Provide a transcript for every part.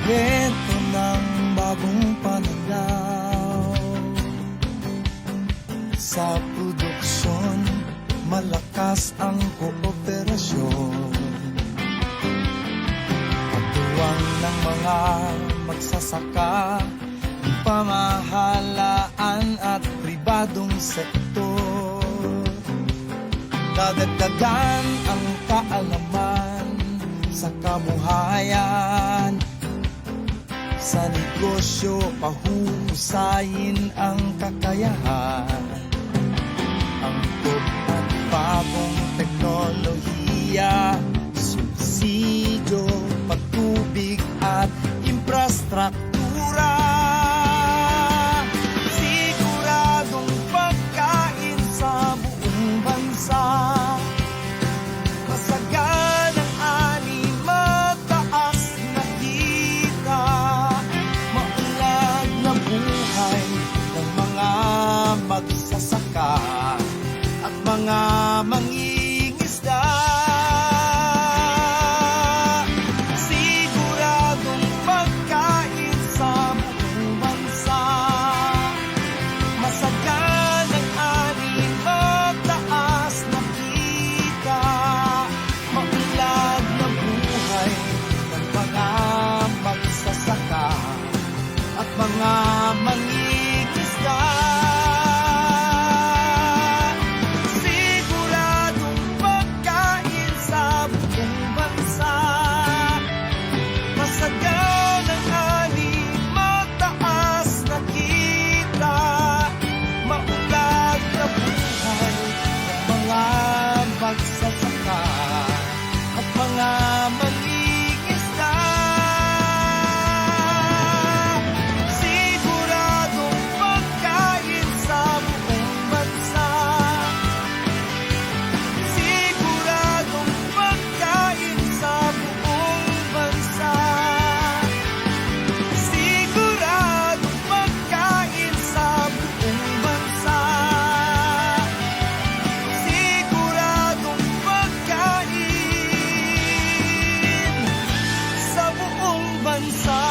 Kwento ng bagong pananaw. Sa produksyon, malakas ang kooperasyon. Katuwang ng mga magsasaka, pamahalaan at pribadong sektor. Dadagdagan ang kaalaman sa kabuhayan. Sa negosyo, pahuhusayin ang kakayahan. Angkop at bagong teknolohiya, subsidyo, patubig at infrastruktura. Siguradong pagkain sa buong bansa. Masaganang ani, mataas na kita. Maunlad na buhay ng mga magsasaka at mga mangingisda. Siguradong pagkain sa buong bansa. Masaganang ani, mataas na kita. Maunlad na buhay ng mga magsasaka at mga mangingisda. Siguradong pagkain sa buong bansa. Masaganang ani, mataas na kita. Maunlad na buhay ng mga magsasaka at mga mangingisda. Siguradong pagkain sa buong bansa. Siguradong pagkain sa buong bansa. Siguradong pagkain sa buong bansa. Siguradong pagkain sa buong bansa.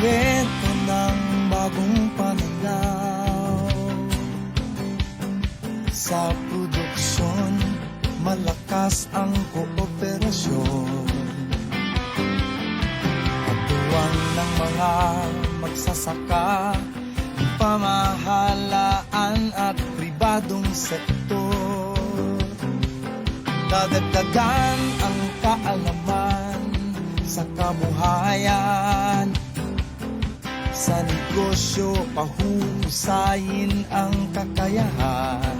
Kwento ng bagong pananaw. Sa produksyon, malakas ang kooperasyon. Katuwang ng mga magsasaka, pamahalaan at pribadong sektor. Dadagdagan ang kaalaman sa kabuhayan. Sa negosyo, pahuhusayin ang kakayahan.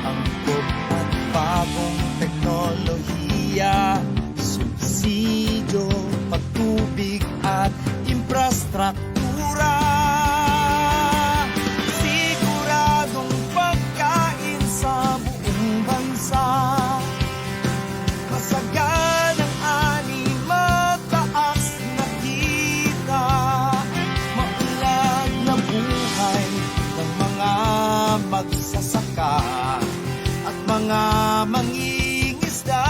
Angkop at bagong teknolohiya, subsidyo, patubig at infrastruktura. Siguradong pagkain sa buong bansa. Masaganang ani, mataas na kita. Maunlad na buhay ng mga magsasaka at mga mangingisda.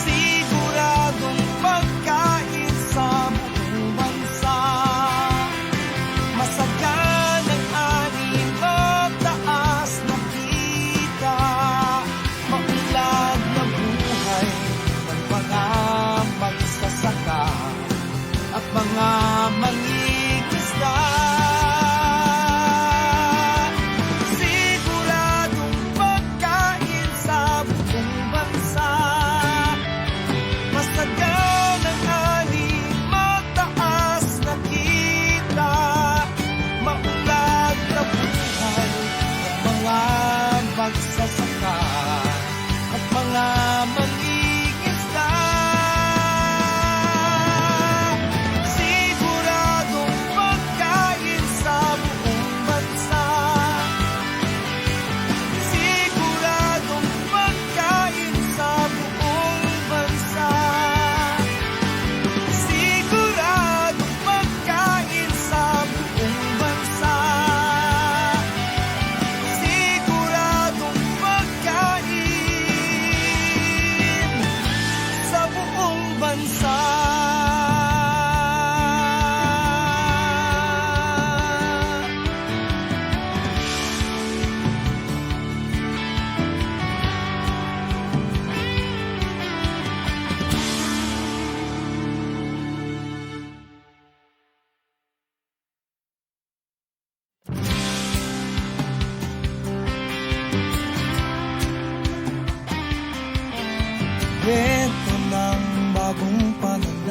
Siguradong pagkain sa buong bansa. Masaganang ani, mataas na kita. Maunlad na buhay ng mga magsasaka at mga mangingisda. Siguradong pagkain sa buong bansa. Masaganang ani, mataas na kita. Maunlad na buhay ng mga magsasaka at mga mangingisda.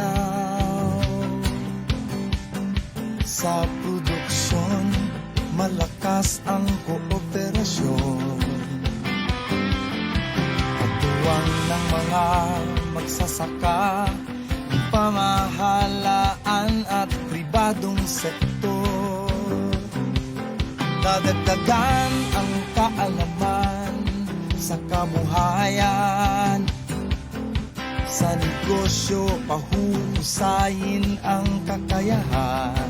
malinaw. Sa produksyon, malakas ang kooperasyon. Katuwang ng mga magsasaka, pamahalaan at pribadong sektor. Dadagdagan ang kaalaman sa kabuhayan. Sa negosyo, pahusayin ang kakayahan.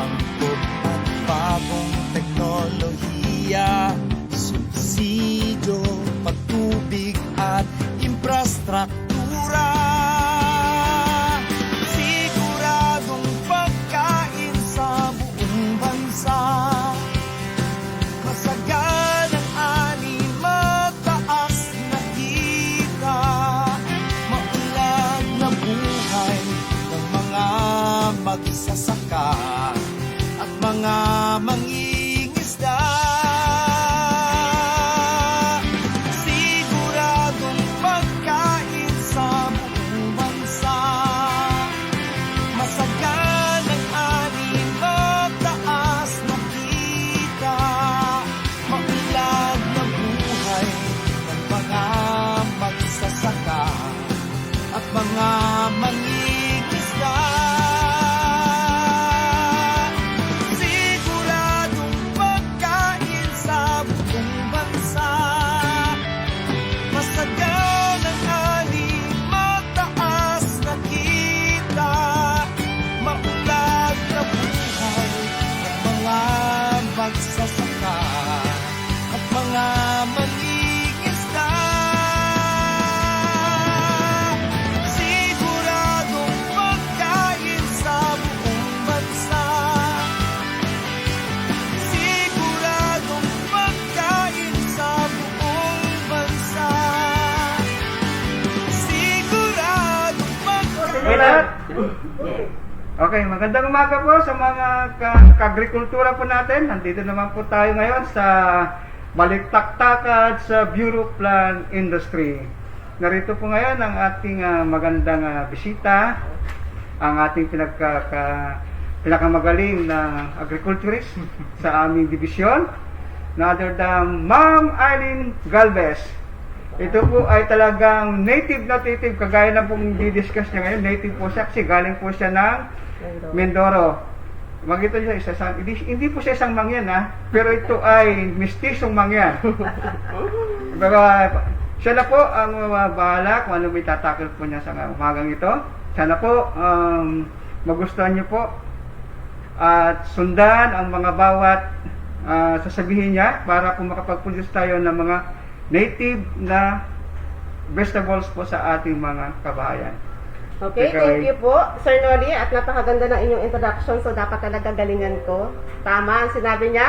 Angkop at bagong teknolohiya, subsidyo, pagtubig at infrastruktura. Siguradong pagkain sa buong bansa. Masaganang ani, mataas na kita. Maunlad na buhay ng mga magsasaka at mga mangingisda. Siguradong pagkain sa buong bansa. Masaganang ani, mataas na kita. Maunlad na buhay ng mga magsasaka at mga mangingisda. Siguradong pagkain sa buong bansa. Masaganang ani, mataas na kita. Maunlad na buhay ng mga magsasaka at mga mangingisda. Siguradong pagkain sa buong bansa. Siguradong pagkain sa buong bansa. Siguradong Okay, lahat? Okay, magandang umaga po sa mga ka-agrikultura po natin. Nandito naman po tayo ngayon sa Balitaktakan sa Bureau of Plant Industry. Narito po ngayon ang ating magandang bisita, ang ating pinakamagaling na agriculturist sa aming division, na other than Ma'am Eileen Galvez. Ito po ay talagang native na native, kagaya na pong di-discuss niya ngayon. Native po siya kasi galing po siya ng Mindoro. Magito siya hindi po siya isang mangyan pero ito ay mistisong mangyan. Siya na po ang bahala kung ano may tatakil po niya sa umagang ito. Sana po magustuhan niyo po at sundan ang mga bawat sasabihin niya para po makapag-produce tayo ng mga native na vegetables po sa ating mga kabahayan. Okay, thank you po, Sir Noli, at napakaganda ng inyong introduction, so dapat talaga galingan ko. Tama ang sinabi niya,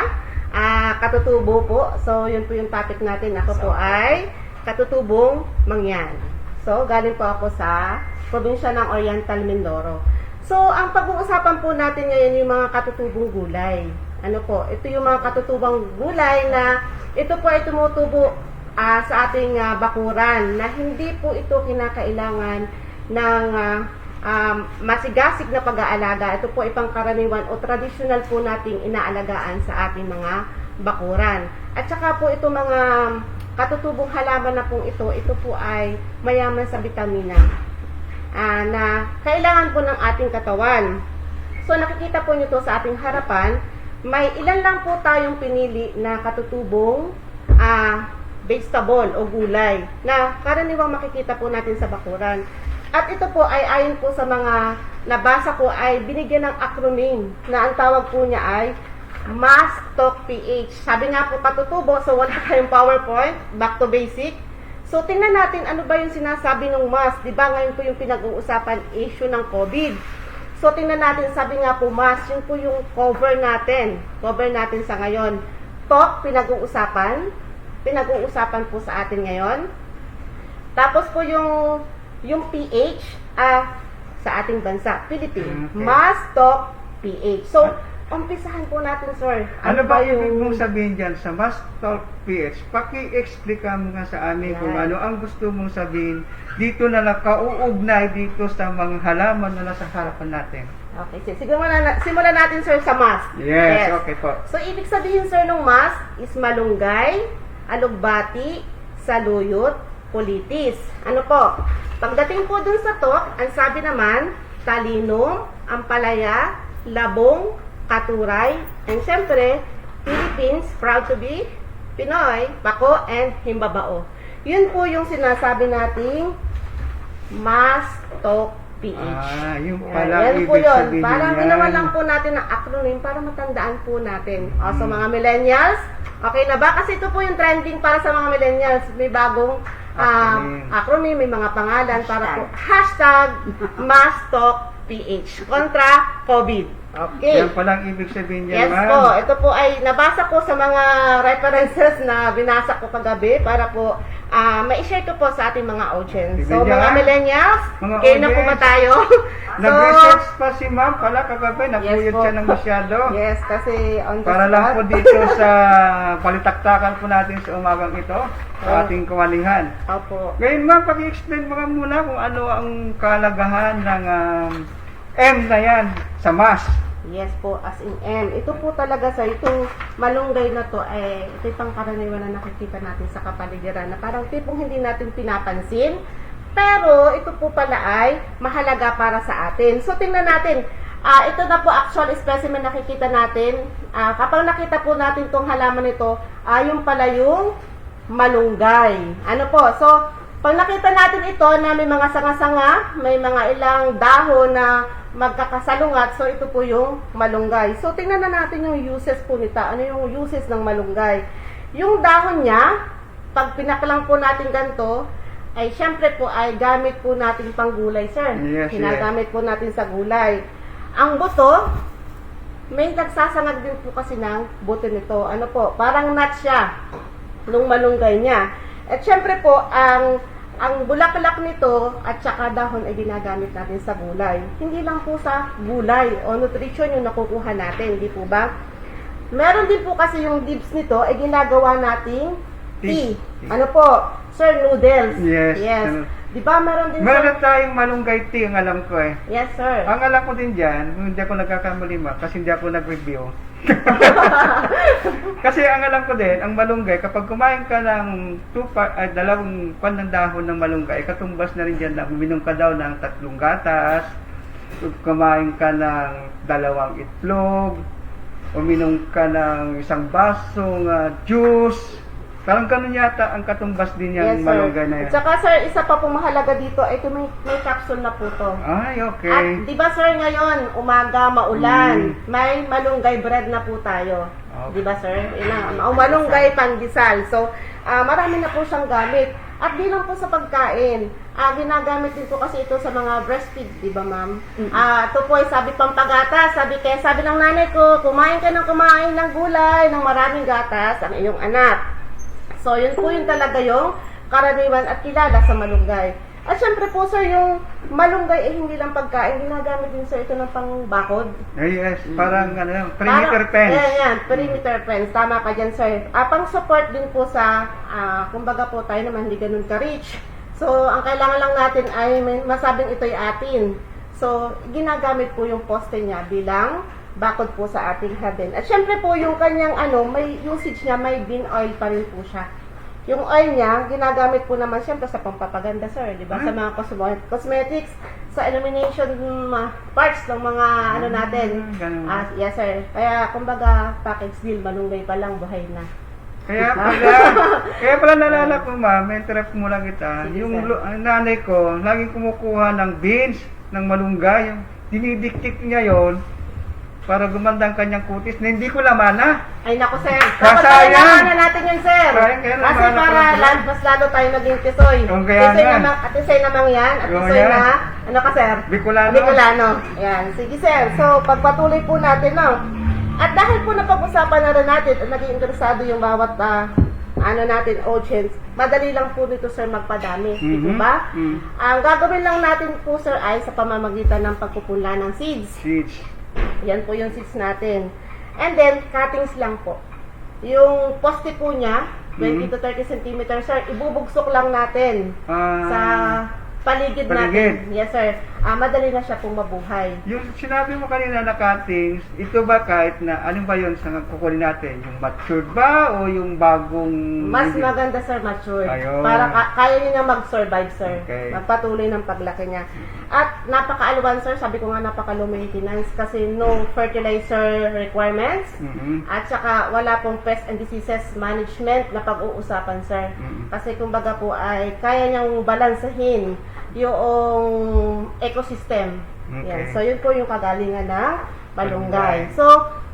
katutubo po. So, yun po yung topic natin. Ako po ay katutubong mangyan. So, galing po ako sa probinsya ng Oriental Mindoro. So, ang pag-uusapan po natin ngayon yung mga katutubong gulay. Ano po, ito yung mga katutubong gulay na ito po ay tumutubo sa ating bakuran na hindi po ito kinakailangan ng masigasig na pag-aalaga. Ito po ay pangkaraniwan o traditional po nating inaalagaan sa ating mga bakuran. At saka po ito mga katutubong halaman na pong ito po ay mayaman sa bitamina na kailangan po ng ating katawan. So nakikita po nyo to sa ating harapan. May ilan lang po tayong pinili na katutubong vegetable o gulay na karaniwang makikita po natin sa bakuran. At ito po ay ayon po sa mga nabasa ko ay binigyan ng acronym na ang tawag po niya ay MAS TOC PH. Sabi nga po katutubo, so wala kayong PowerPoint, back to basic. So tingnan natin ano ba yung sinasabi ng MAS. Diba ngayon po yung pinag-uusapan issue ng COVID. So tingnan natin, sabi nga po MAS, yun po yung cover natin sa ngayon. TOC, pinag-uusapan po sa atin ngayon. Tapos po yung PH sa ating bansa, Philippines. Okay. MAS TOC PH. So, umpisahan po natin, sir. Ano ba ibig mong sabihin dyan sa Mas Talk PH? Paki-explica mo nga sa amin kung Yan. ano ang gusto mong sabihin dito na nakauugnay dito sa mga halaman na nasa harapan natin. Okay, simulan natin, sir, sa mas. Yes, okay po. So, ibig sabihin, sir, ng mas is malunggay, alugbati, saluyot, kulitis. Ano po? Pagdating po dun sa talk, ang sabi naman, talino, ampalaya, labong, katuray, and syempre, Philippines, proud to be Pinoy, Pako, and Himbabao. Yun po yung sinasabi nating Mas Talk PH. Yung Yan, pala yan ibig po yun. sabihin Parang yan. ginawa lang po natin ng acronym para matandaan po natin. O, so mga millennials, okay na ba? Kasi ito po yung trending para sa mga millennials. May bagong acronym, may mga pangalan para po. #MasTalkPH kontra COVID. Okay. Yan palang ibig sabihin Yes niya, ma'am. po, ito po ay nabasa ko sa mga references na binasa ko kagabi para po ma-share ko po sa ating mga audience. So, Sige, mga yan. millennials, Mga kayo na po ba audience. tayo? Nag-research pa si ma'am pala kagabi, Yes nagpuyod po. siya ng masyado. Yes, kasi on the Para lang spot. po dito sa palitaktakan po natin sa umagang ito, sa ating kawalihan. Opo. Ngayon ma'am, pag-explain mo nga muna kung ano ang kalagahan ng M na yan sa MAS. Yes po, as in M. Ito po talaga sa itong malunggay na to, ito yung pangkaraniwan na nakikita natin sa kapaligiran na parang tipong hindi natin pinapansin. Pero ito po pala ay mahalaga para sa atin. So tingnan natin, ito na po actual specimen nakikita natin. Kapag nakita po natin itong halaman nito, yung pala yung malunggay. Ano po? So, pag nakita natin ito na may mga sanga-sanga, may mga ilang dahon na magkakasalungat, so ito po yung malunggay. So, tingnan na natin yung uses po nito. Ano yung uses ng malunggay? Yung dahon niya, pag pinaklang po natin ganito, ay syempre po ay gamit po natin pang gulay, sir. Yes, Ginagamit po natin sa gulay. Ang buto, may nagsasangag din po kasi ng buto nito. Ano po, parang nut siya nung malunggay niya. At syempre po, ang bulaklak nito at saka dahon ay ginagamit natin sa gulay. Hindi lang po sa gulay o nutrition yung nakukuha natin, di po ba? Meron din po kasi yung leaves nito ay ginagawa nating tea. Ano po? Sir, noodles. Yes. Di ba meron din Meron tayong malunggay tea, ang alam ko eh. Yes, sir. Ang alam ko din dyan, hindi ako nagkakamali ma, kasi hindi ako nag-review. Kasi ang alam ko din, ang malunggay, kapag kumain ka ng dalawang pan ng dahon ng malunggay, katumbas na rin dyan na uminom ka daw ng 3 gatas, kumain ka ng 2 itlog, uminom ka ng 1 basong juice. Parang ganun yata ang katumbas din Yes, yung sir. malunggay na yan. At saka, sir, isa pa pong mahalaga dito, ito may capsule na po to. Ay, okay. At di ba, sir, ngayon, umaga, maulan, may malunggay bread na po tayo. Okay. Di ba, sir? Malunggay pandesal. So, marami na po siyang gamit. At di lang po sa pagkain. Ginagamit din po kasi ito sa mga breastfeed, di ba, ma'am? Ito po ay sabi pampagatas. Sabi ng nanay ko, kumain ka ng kumain ng gulay, ng maraming gatas, ang iyong anak. So, yun po yung talaga yung karaniwan at kilala sa malunggay. At syempre po, sir, yung malunggay ay hindi lang pagkain. Ginagamit din, sir, ito ng pangbakod. Yes, parang perimeter fence. Yan, perimeter fence. Tama ka dyan, sir. Pang-support din po sa, kumbaga po tayo naman hindi ganun ka-rich. So, ang kailangan lang natin ay masabing ito'y atin. So, ginagamit po yung poste niya bilang bakod po sa ating heaven. At syempre po, yung kanyang may usage niya, may bean oil pa rin po siya. Yung oil niya, ginagamit po naman syempre sa pampapaganda, sir. Di ba? Sa mga cosmetics, sa illumination parts ng mga natin. Yes, sir. Kaya, kumbaga, package deal, malunggay pa lang, buhay na. Kaya pala nalala ko, ma'am, interrupt mo lang kita. Sige, Yung sir. nanay ko, laging kumukuha ng beans, ng malunggay, yung dinidiktik niya yon para gumanda ang kanyang kutis na hindi ko lamana. Ay, naku, sir. Kasayang! Dapat na natin yun, sir. Sayang, kaya Kasi naman para ako. mas lalo tayo maging tisoy. Kung kaya Tisoy nga. namang, at tisoy namang yan. At Kung tisoy yan. na, ano ka, sir? Bicolano. Bicolano. Ayan. Sige, sir. So, pagpatuloy po natin, no? At dahil po napag-usapan na rin natin at naging interesado yung bawat natin, audience, madali lang po nito, sir, magpadami. Di po ba? Ang gagawin lang natin po, sir, ay sa pamamagitan ng pagpupula ng seeds. Seeds. Yan po yung seeds natin. And then, cuttings lang po. Yung poste po niya, 20 to 30 centimeters, sir, ibubugsok lang natin sa paligid natin. Yes, sir. Madali na siya pong mabuhay. Yung sinabi mo kanina na cuttings, ito ba kahit na, anong ba yun sa kukunin natin? Yung matured ba o yung bagong... Mas maganda, sir, matured. Ayun. Para kaya niya na mag-survive, sir. Okay. Magpatuloy ng paglaki niya. At napaka-alwan, sir, sabi ko nga napaka-low maintenance kasi no fertilizer requirements. At saka wala pong pest and diseases management na pag-uusapan, sir. Kasi kumbaga po ay kaya niyang balansahin yung ecosystem. Okay. Yan. So, yun po yung kagalingan ng malunggay. So,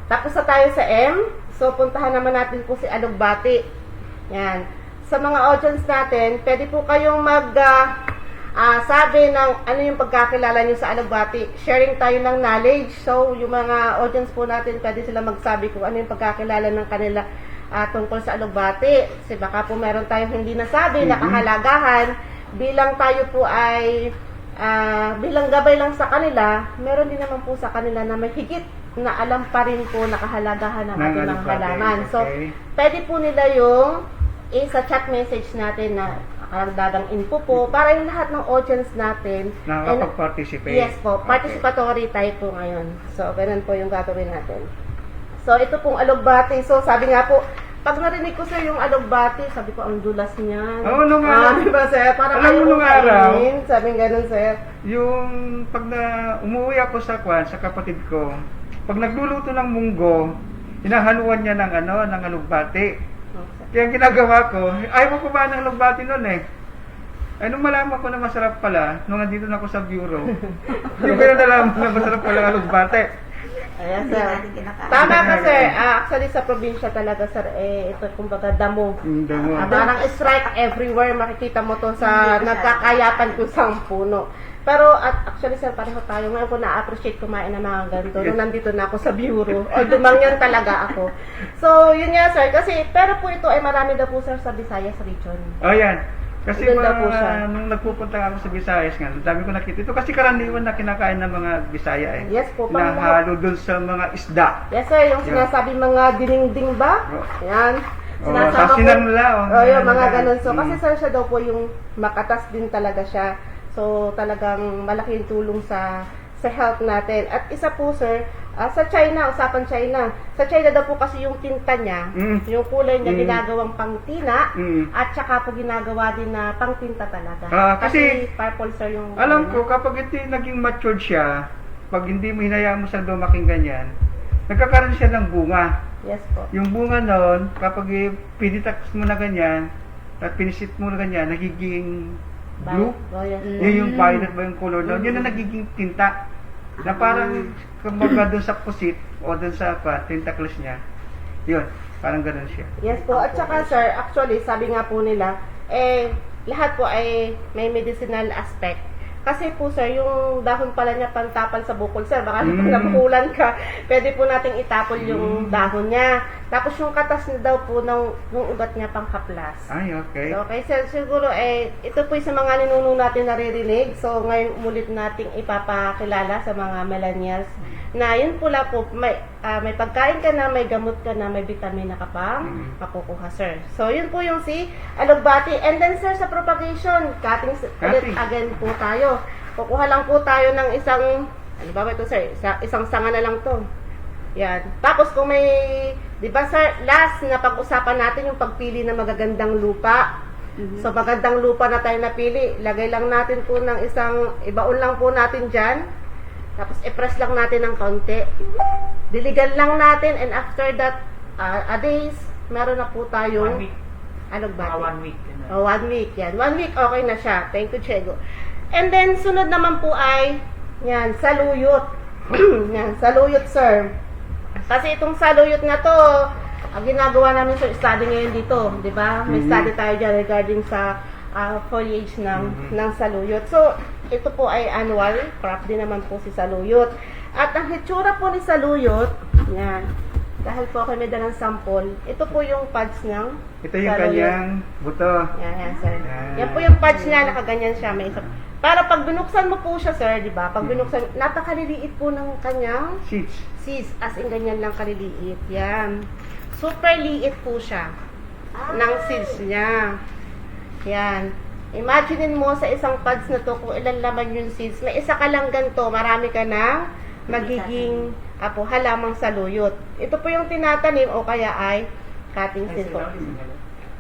tapos na tayo sa M. So, puntahan naman natin po si Alugbati. Yan. Sa mga audience natin, pwede po kayong sabi ng ano yung pagkakilala nyo sa Alugbati. Sharing tayo ng knowledge. So, yung mga audience po natin, pwede sila magsabi kung ano yung pagkakilala ng kanila tungkol sa Alugbati. Kasi baka po meron tayong hindi nasabi, nakahalagahan. Bilang tayo po ay bilang gabay lang sa kanila, meron din naman po sa kanila na may higit na alam pa rin po nakahalagahan ng ating mga halaman. So, pwede po nila yung sa chat message natin na karagdagang info po para yung lahat ng audience natin nakakapag-participate. Yes po, participatory tayo po ngayon. So, ganun po yung gagawin natin. So, ito pong Alugbati. So, sabi nga po, pag narinig ko, sir, yung Alugbati, sabi ko, ang dulas niya. Oo, nung araw. Diba, sir? Parang Alam mo nung araw, sabi ganun, sir. yung pag umuwi ako sa kapatid ko, pag nagluluto ng munggo, hinahaluan niya ng ng alugbati. Kaya ang ginagawa ko, ayaw ko kumain ng alugbati noon eh. Ay, nung malaman ko na masarap pala, nung nandito na ako sa bureau, hindi ko na nalaman na masarap pala ang alugbati. Ayan, sir. Tama ka, sir. Actually, sa probinsya talaga, sir, ito, kumbaga, damo. Damo. Parang strike everywhere. Makikita mo to sa nagkakayapan kung saan puno. Pero, actually, sir, pareho tayo. Ngayon ko na-appreciate kumain ng mga ganito. Nung nandito na ako sa bureau. O, dumangyan talaga ako. So, yun nga, sir. Kasi, pero po ito ay marami daw po, sir, sa Visayas region. Oh, yan. Kasi Ganda po siya. nung nagpupunta ako sa Visayas nga, ang dami ko nakita. Ito kasi karaniwan na kinakain ng mga Bisaya eh. Yes po. Nahalo dun sa mga isda. Yes, sir. Yung sinasabi mga dininding ba? Yan. Sa sinangla. Yung mga ganun. So, kasi sir, siya daw po yung makatas din talaga siya. So, talagang malaki yung tulong sa health natin. At isa po, sir, sa China, usapan China. Sa China daw po kasi yung tinta niya, yung kulay niya ginagawang pangtina, at saka po ginagawa din na pangtinta talaga. Kasi purple, sir, yung... Alam ko, kapag ito naging matured siya, pag hindi mo hinayaan mo siyang dumaking ganyan, nagkakaroon siya ng bunga. Yes po. Yung bunga noon, kapag pinitax mo na ganyan, at pinisit mo na ganyan, nagiging blue. Yes. Yun yung violet ba yung color noon, yun na nagiging tinta. Na parang kumbaga doon sa pusit o doon sa tentacles niya. Yun, parang ganoon siya. Yes po. At saka, sir, actually, sabi nga po nila, lahat po ay may medicinal aspect. Kasi po, sir, yung dahon pala niya pantapal sa bukol, sir. Baka nabukulan ka, pwede po nating itapol yung dahon niya. Tapos yung katas niya daw po ng ugat niya pangkaplas. Ay, okay. So, okay, sir, siguro, ito po sa mga ninuno natin naririnig. So, ngayon ulit nating ipapakilala sa mga millennials na yun pula po, may pagkain ka na, may gamot ka na, may vitamin na ka pang makukuha, sir. So, yun po yung si Alugbati. And then, sir, sa propagation, cutting ulit again po tayo. Kukuha lang po tayo ng isang, ano ba ito, sir? Isang sanga na lang to. Yan. Tapos, kung may, di ba, sir, last na pag-usapan natin yung pagpili ng magagandang lupa. So, magandang lupa na tayo napili. Lagay lang natin po ng ibaon lang po natin dyan. Tapos, i-press lang natin ng kaunti. Diligan lang natin, and after that, a days, meron na po tayong 1 week. Alugbati. 1 week. 1 week, yan. 1 week, okay na siya. Thank you, Chego. And then, sunod naman po ay, yan, saluyot. Yan, saluyot, sir. Kasi itong saluyot na to, ang ginagawa namin sa study ngayon dito, di ba? May study tayo dyan regarding sa foliage ng saluyot. So, ito po ay annual crop din naman po si saluyot. At ang hitsura po ni saluyot, yan, dahil po ako may dalang sample, ito po yung pads ng Ito yung kanyang buto. yan, sir. Yan. Yan po yung pads niya, nakaganyan siya. Para pag binuksan mo po siya, sir, di ba? Pag binuksan, napakaliliit po ng kanyang Seeds. seeds. As in, ganyan lang kaliliit. Yan. Super liit po siya ng seeds niya. Yan. Imaginein mo sa isang pods na to kung ilan laman yung seeds. May isa ka lang ganito, marami ka na magiging halamang saluyot. Ito po yung tinatanim o kaya ay cutting seed po.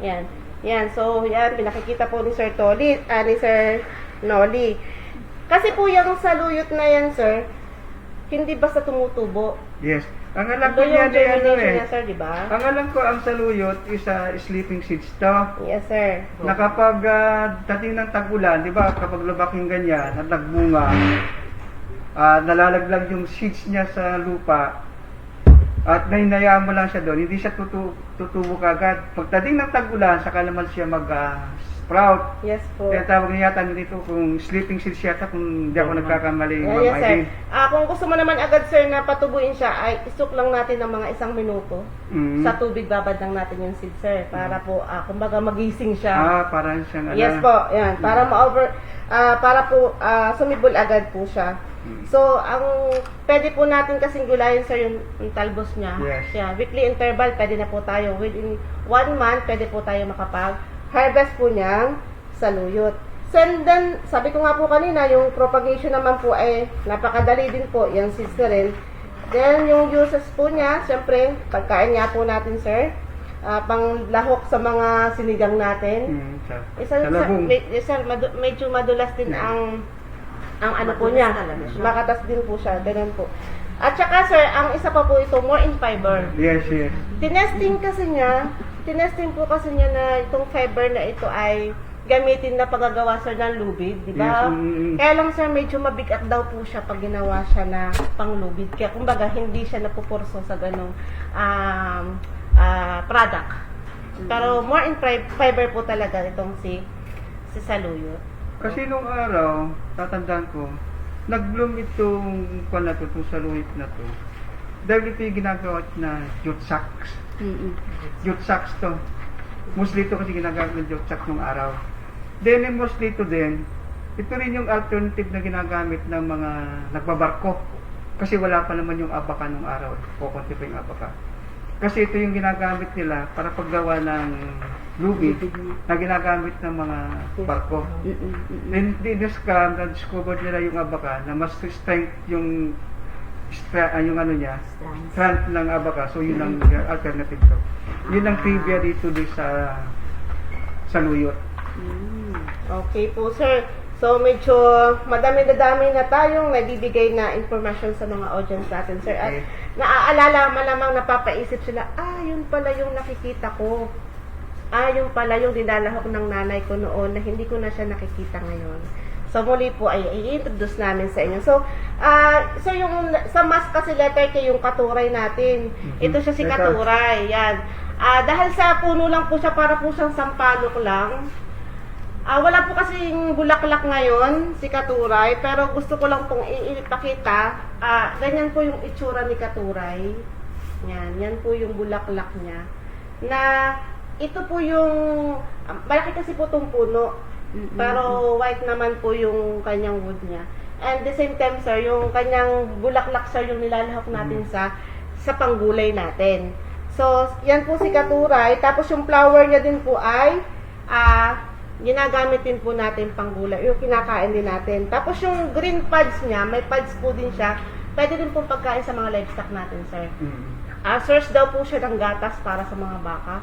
Yan. Yan. So, yan. Pinakikita po ni Sir Toli, ni Sir Noli. Kasi po yung saluyot na yan, sir, hindi basta tumutubo. Yes. Ang alam Ito ko niya yung germination eh. niya, sir, di ba? Ang alam ko ang saluyot is sleeping seeds to. Yes, sir. Na kapag dating ng tag-ulan, di ba, kapag lumaking ganyan at nagbunga, nalalaglag yung seeds niya sa lupa at nahinayaan mo lang siya doon, hindi siya tutubo kagad. Pagdating ng tag-ulan, saka naman siya mag-sprout. Yes po. Kaya tawag niya yata nito kung sleeping seeds yata kung hindi ako nagkakamali. Yeah, yes, sir. Kung gusto mo naman agad, sir, na patubuin siya, ay istok lang natin ng mga 1 minuto. Sa tubig, babad lang natin yung seed, sir. Para po, kumbaga magising siya. Parang siyang Yes po, yan. Para para po sumibol agad po siya. So, ang pwede po natin kasing gulayin, sir, yung talbos niya. Yes. Yeah, weekly interval, pwede na po tayo. Within 1 month, pwede po tayo makapag-harvest po niyang saluyot. So, and then, sabi ko nga po kanina, yung propagation naman po ay napakadali din po, yung seeds na rin. Then, yung uses po niya, syempre, pagkain nga po natin, sir. Panglahok sa mga sinigang natin. Sa labong. Medyo madulas din ang ano po niya. Makatas din po siya. Ganun po. At saka, sir, ang isa pa po ito, more in fiber. Yes, yes. Tinesting po kasi niya na itong fiber na ito ay gamitin na paggagawa, sir, ng lubid, di ba? Yes, Kaya lang, sir, medyo mabigat daw po siya pag ginawa siya na panglubid. Kaya, kumbaga, hindi siya napupurso sa ganong product. Pero more in fiber po talaga itong si saluyot. Kasi nung araw, tatandaan ko, nag-bloom itong saluyot na to. Dahil ito yung ginagawa na jute sacks. Jute sacks to. Mostly ito kasi ginagamit ng jute sacks nung araw. Then, mostly ito din, ito rin yung alternative na ginagamit ng mga nagbabarko. Kasi wala pa naman yung abaka nung araw. Kukunti pa yung abaka. Kasi ito yung ginagamit nila para paggawa ng lubid na ginagamit ng mga barko. Then, na-discover nila yung abaka na mas strength yung ano niya, strength ng abaka. So, yun ang alternative to. Yun ang trivia dito sa saluyot. Okay po, sir. So, medyo madami-dami na tayong nabibigay na information sa mga audience natin, sir. At naaalala, malamang napapaisip sila, yun pala yung nakikita ko. Yun pala yung nilalahok ng nanay ko noon na hindi ko na siya nakikita ngayon. So, muli po ay i-introduce namin sa inyo. So, yung sa mas kasi letter K yung katuray natin. Ito siya si katuray. Yan. Dahil sa puno lang po siya, para po siyang sampalok lang. Wala po kasing bulaklak ngayon si katuray, pero gusto ko lang pong ipakita. Ganyan po yung itsura ni katuray. Yan po yung bulaklak niya. Na ito po yung, malaki kasi po itong puno, pero white naman po yung kanyang wood niya. And the same time, sir, yung kanyang bulaklak, sir, yung nilalahok natin sa panggulay natin. So, yan po si katuray. Tapos yung flower niya din po ay ginagamit din po natin panggulay, yung kinakain din natin. Tapos yung green pods niya, may pods po din siya, pwede rin po pagkain sa mga livestock natin, sir. Source daw po siya ng gatas para sa mga baka.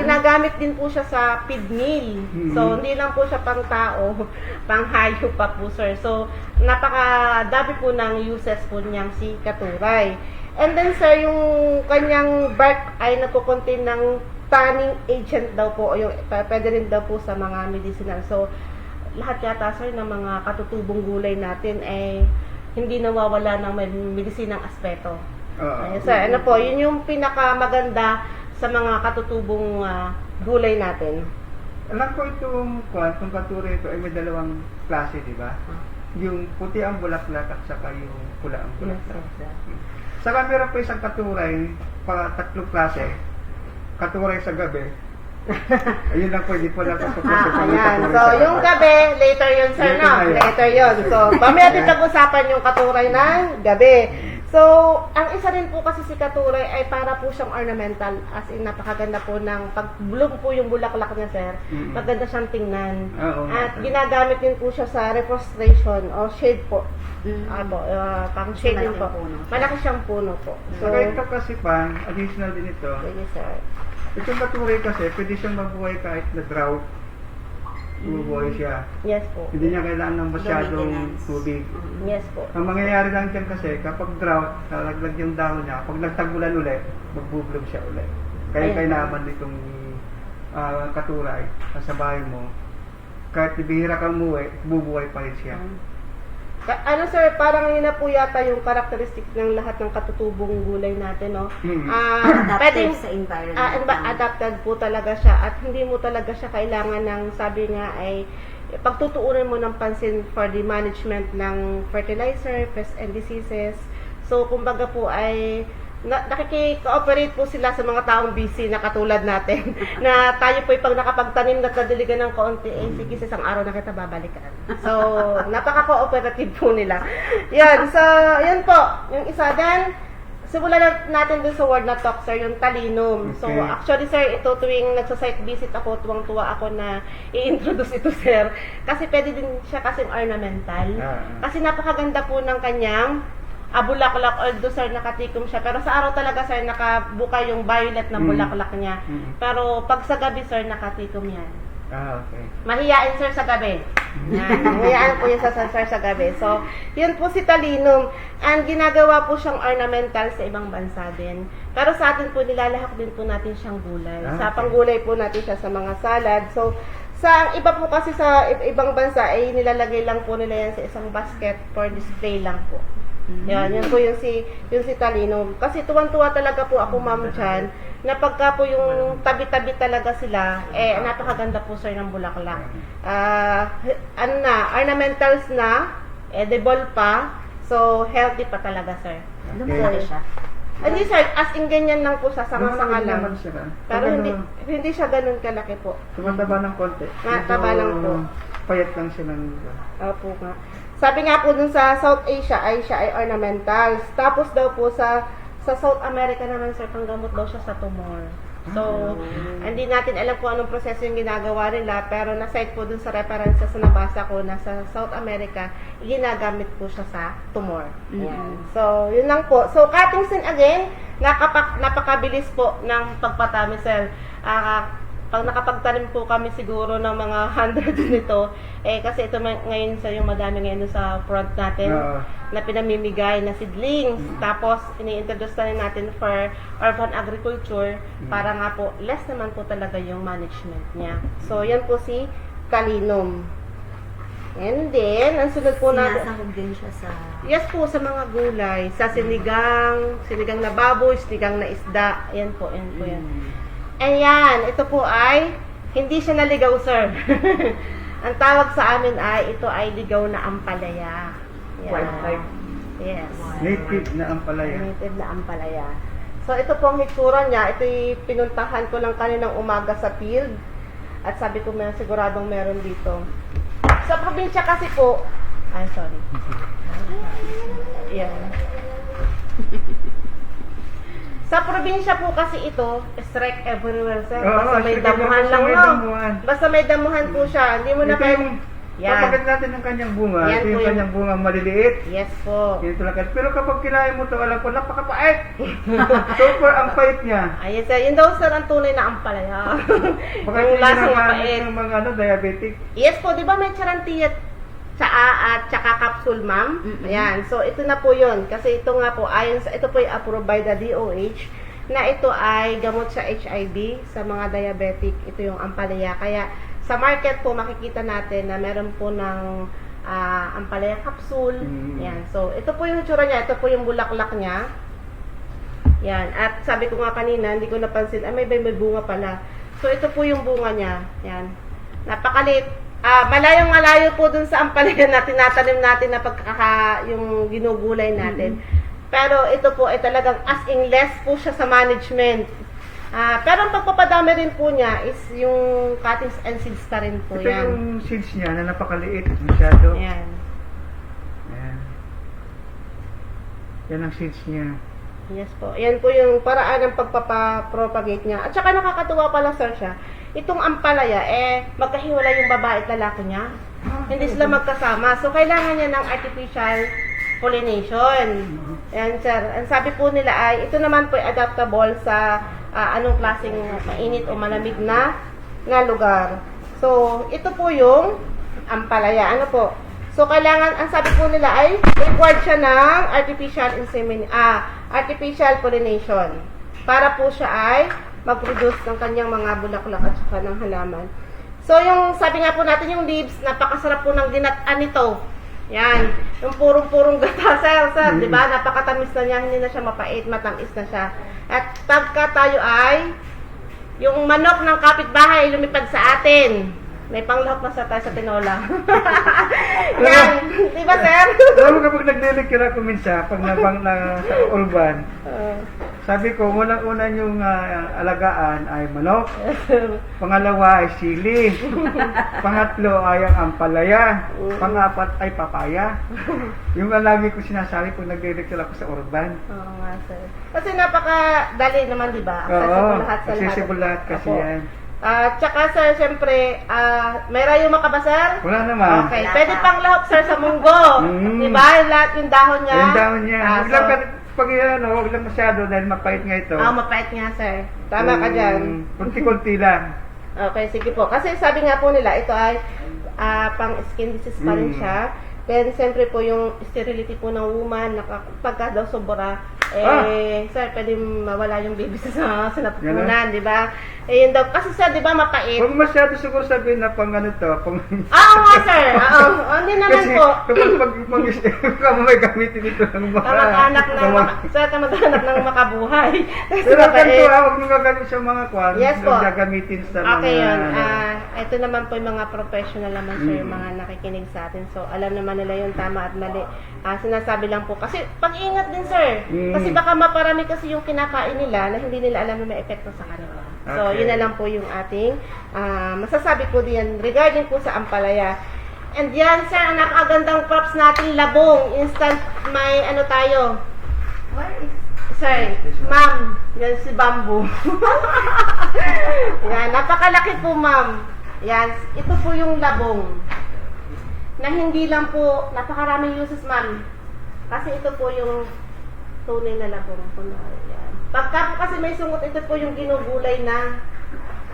Ginagamit din po siya sa feed meal. So, hindi lang po siya pang tao, pang hayop pa po, sir. So, napakadami po ng uses po niyang si katuray. And then, sir, yung kanyang bark ay nagko-contain ng tanning agent daw po, o yung pwede rin daw po sa mga medicinal. So, lahat yata, sir, ng mga katutubong gulay natin ay hindi nawawala ng may medisinang aspeto. Sir, ano po, yun yung pinakamaganda sa mga katutubong gulay natin. Alam ko itong katuray ito ay may dalawang klase, di ba? Yung puti ang bulaklak at saka yung pula ang bulaklak. Saka meron pa isang katuray, tatlong klase. Katuray sa gabi, Ayun lang po, hindi po lang sa Ayan. So, yung gabi, later yun, sir, Later no? na yun. Later yun. So, mamaya din pag-usapan yung katuray ng gabi. So, ang isa rin po kasi si katuray ay para po siyang ornamental. As in, napakaganda po ng pag-bloom po yung bulaklak niya, sir. Mm. Maganda siyang tingnan. Oo. At ginagamit din po siya sa reforestation o shade po. Apo, pang shade din po. Malaking puno siya. Malaki siyang puno po. So, Saka ito kasi pa, additional din ito. sige, sir. Itong katuray kasi, pwede siyang mabuhay kahit na drought. Bumubuhay siya. Yes po. Hindi niya kailangan ng masyadong Maintenance. tubig. Yes po. Ang mangyayari lang dyan kasi, kapag drought, nalaglag yung dahon niya, pag nagtagulan ulit, magbubloom siya ulit. Kaya Ayan. kailangan nitong katuray sa bahay mo. Kahit bihira kang umuwi, bubuhay pa rin siya. Ano sir, parang yun na po yata yung characteristic ng lahat ng katutubong gulay natin, no? Mm. Adapted Pwedeng sa environment. adapted po talaga siya at hindi mo talaga siya kailangan ng, sabi nga ay, pagtutuunan mo ng pansin for the management ng fertilizer, pests and diseases. So, kumbaga po ay nakiki-cooperate po sila sa mga taong busy na katulad natin na tayo po pag nakapagtanim na nadiligan ng kaunti sige sa isang araw na kita babalikan. So, napaka-cooperative po nila. Yan, so, yun po. Yung isa din, simulan natin dun sa word na talk, sir, yung talinum. So, Okay. actually, sir, ito tuwing nagsa-site visit ako, tuwang-tuwa ako na i-introduce ito, sir. Kasi pwede din siya kasing ornamental. Kasi napakaganda po ng kanyang bulaklak, although sir nakatikom siya, pero sa araw talaga sir nakabuka yung violet na bulaklak niya. Pero pag sa gabi sir nakatikom yan. Okay. Mahiyain sir sa gabi. Yan, mahiyain po yung sir sa gabi. So, yun po si talinum. And ginagawa po siyang ornamental sa ibang bansa din. Pero sa atin po nilalahak din po natin siyang gulay. Sa Okay. panggulay po natin siya sa mga salad. So, sa iba po kasi sa ibang bansa ay nilalagay lang po nila yan sa isang basket for display lang po. Yan, yun po yung si talinum. Kasi tuwan-tuwa talaga po ako, ma'am Chan, na pagka po yung tabi-tabi talaga sila, napakaganda po sir ng bulaklak. Ornamentals na, edible pa, so healthy pa talaga sir. Lumaki siya. Hindi sir, as in ganyan lang po siya, sanga-sanga lang. Naman siya. Pero hindi siya ganun kalaki po. Tumataba ng konti. Taba lang po. Payat lang siya ng... Opo nga. Sabi nga po dun sa South Asia ay siya ay ornamentals. Tapos daw po sa South America naman sir, panggamot daw siya sa tumor. So, hindi natin alam kung anong proseso yung ginagawa nila, pero na-cite po dun sa references na nabasa ko na sa South America, ginagamit po siya sa tumor. Yan. So, yun lang po. So, cutting sin again, napakabilis po ng pagpatami sir. Pag nakapagtanim po kami siguro ng mga 100 nito, kasi ito ngayon sa yung madami ngayon sa front natin na pinamimigay na seedlings. Tapos, ini-introduce na natin for urban agriculture para nga po, less naman po talaga yung management niya. So, yan po si talinum. And then, ang sunod po natin, Sinasahog din siya sa... yes po, sa mga gulay, sa sinigang na baboy, sinigang na isda, yan po yan. Ayan, ito po ay hindi siya naligaw, sir. Ang tawag sa amin ay ito ay ligaw na ampalaya. Yan. Yes. Native na ampalaya. Native na ampalaya. So ito po ang hitsura niya. Ito'y pinuntahan ko lang kaninang umaga sa field. At sabi ko siguradong meron dito. Sa probinsya kasi po, sorry. Yan. Sa probinsya po kasi ito, strike everywhere, sir. Basta may strike damuhan everywhere, lang, may no? damuhan. Basta may damuhan po siya. Hindi mo na Ito kayo... yung Yan. Kapagod natin ng kanyang bunga. Yan Ito po yung yung- kanyang bunga maliliit. Yes po. Ito lang. Pero kapag kinain mo ito, alam ko, napakapait. Super ang pait niya. Ayun, sir. Yun daw, sir, ang tunay na ampalaya. Baka Yung ito lasang ginagamit mapait. ng mga diabetic. Yes po, di ba may charantiyat tsaa at tsaka capsule, ma'am? Ayan. So, ito na po yun. Kasi ito nga po, ito po yung approved by the DOH na ito ay gamot sa HIV, sa mga diabetic. Ito yung ampalaya. Kaya, sa market po, makikita natin na meron po ng ampalaya capsule. Yan. So, ito po yung itsura niya. Ito po yung bulaklak niya. Yan. At sabi ko nga kanina, hindi ko napansin, may bunga pala. So, ito po yung bunga niya. Yan. Napakalit. Malayong malayo po dun sa ampalaya na tinatanim natin na yung ginugulay natin. Pero ito po ay talagang as in less po siya sa management. Pero ang pagpapadami rin po niya is yung cuttings and seeds pa rin po Ito yan. yung seeds niya na napakaliit masyado. Ayan. Ayan. Yan ang seeds niya. Yes po. Yan po yung paraan ng pagpapapropagate niya. At saka nakakatuwa pala, sir, siya. Itong ampalaya, magkahiwalay yung babae at lalaki niya. Hindi sila magkasama. So, kailangan niya ng artificial pollination. Yan, sir. Ang sabi po nila ay, ito naman po ay adaptable sa anong klaseng mainit o malamig na lugar. So, ito po yung ampalaya. Ano po? So, kailangan, ang sabi po nila ay, required siya ng artificial pollination. Para po siya ay mag-produce ng kanyang mga bulaklak at saka ng halaman. So, yung sabi nga po natin, yung leaves, napakasarap po ng ginataan nito. Yan. Yung purong-purong gata, sir. Di ba? Napakatamis na niya, hindi na siya mapait, matamis na siya. At pagka tayo ay, yung manok ng kapitbahay lumipad sa atin. May panglahok na sa tayo sa tinola. Yan. Di ba, sir? Alam mo kapag naglilikira ako minsan, pag nabang na sa urban, sabi ko, unang-una yung alagaan ay manok, pangalawa ay sili, pangatlo ay ang ampalaya, pangapat ay papaya. Yung lagi ko sinasabi kung naglilikira ako sa urban. Oo nga, sir. Kasi napakadali naman, di ba? Accessible lahat sa lahat. accessible lahat kasi Opo. yan. Tsaka, sir, siyempre, may rayuma ka ba, sir? Wala naman. Okay. Pwede pang lahok, sir, sa munggo. Mm. Di ba? Lahat yung dahon niya. Yung dahon niya. Huwag lang So, pag huwag lang masyado dahil mapait nga ito. mapait nga, sir. Tama ka dyan. Kunti-kunti lang. Okay, sige po. Kasi sabi nga po nila, ito ay pang skin disease pa rin siya. Then, siyempre po, yung sterility po ng woman, pagka daw sobra, sir, pwede mawala yung baby sa napupunan, di ba? Yun daw. Kasi, sir, di ba, mapait? Huwag masyado siguro sabihin na pang ano to, pang... Oo nga, sir. Oo. Hindi naman Kasi po. kapag may gamitin ito ng mga... Kamag-anak ng makabuhay. Kasi Pero mapait. ganito huwag nyo gagamit sa mga kwan. Yes po. Gagamitin sa mga... Okay, yun. ano. Ito naman po yung mga professional naman, sir, yung mga nakikinig sa atin. So, alam naman nila yung tama at mali. Sinasabi lang po. Kasi, pag-ingat din, sir. Kasi baka maparami kasi yung kinakain nila na hindi nila alam na may epekto sa kanila. So, Okay. yun na lang po yung ating masasabi po diyan regarding po sa ampalaya. And yan, sir, ang napakagandang props natin, labong. Instant, may ano tayo. Sir, ma'am, yan si Bamboo. Yan, napakalaki po, ma'am. Yan, ito po yung labong. Na hindi lang po, napakaraming uses, ma'am. Kasi ito po yung tunay na labong. Yan. Pagka po kasi may sungot, ito po yung ginugulay na,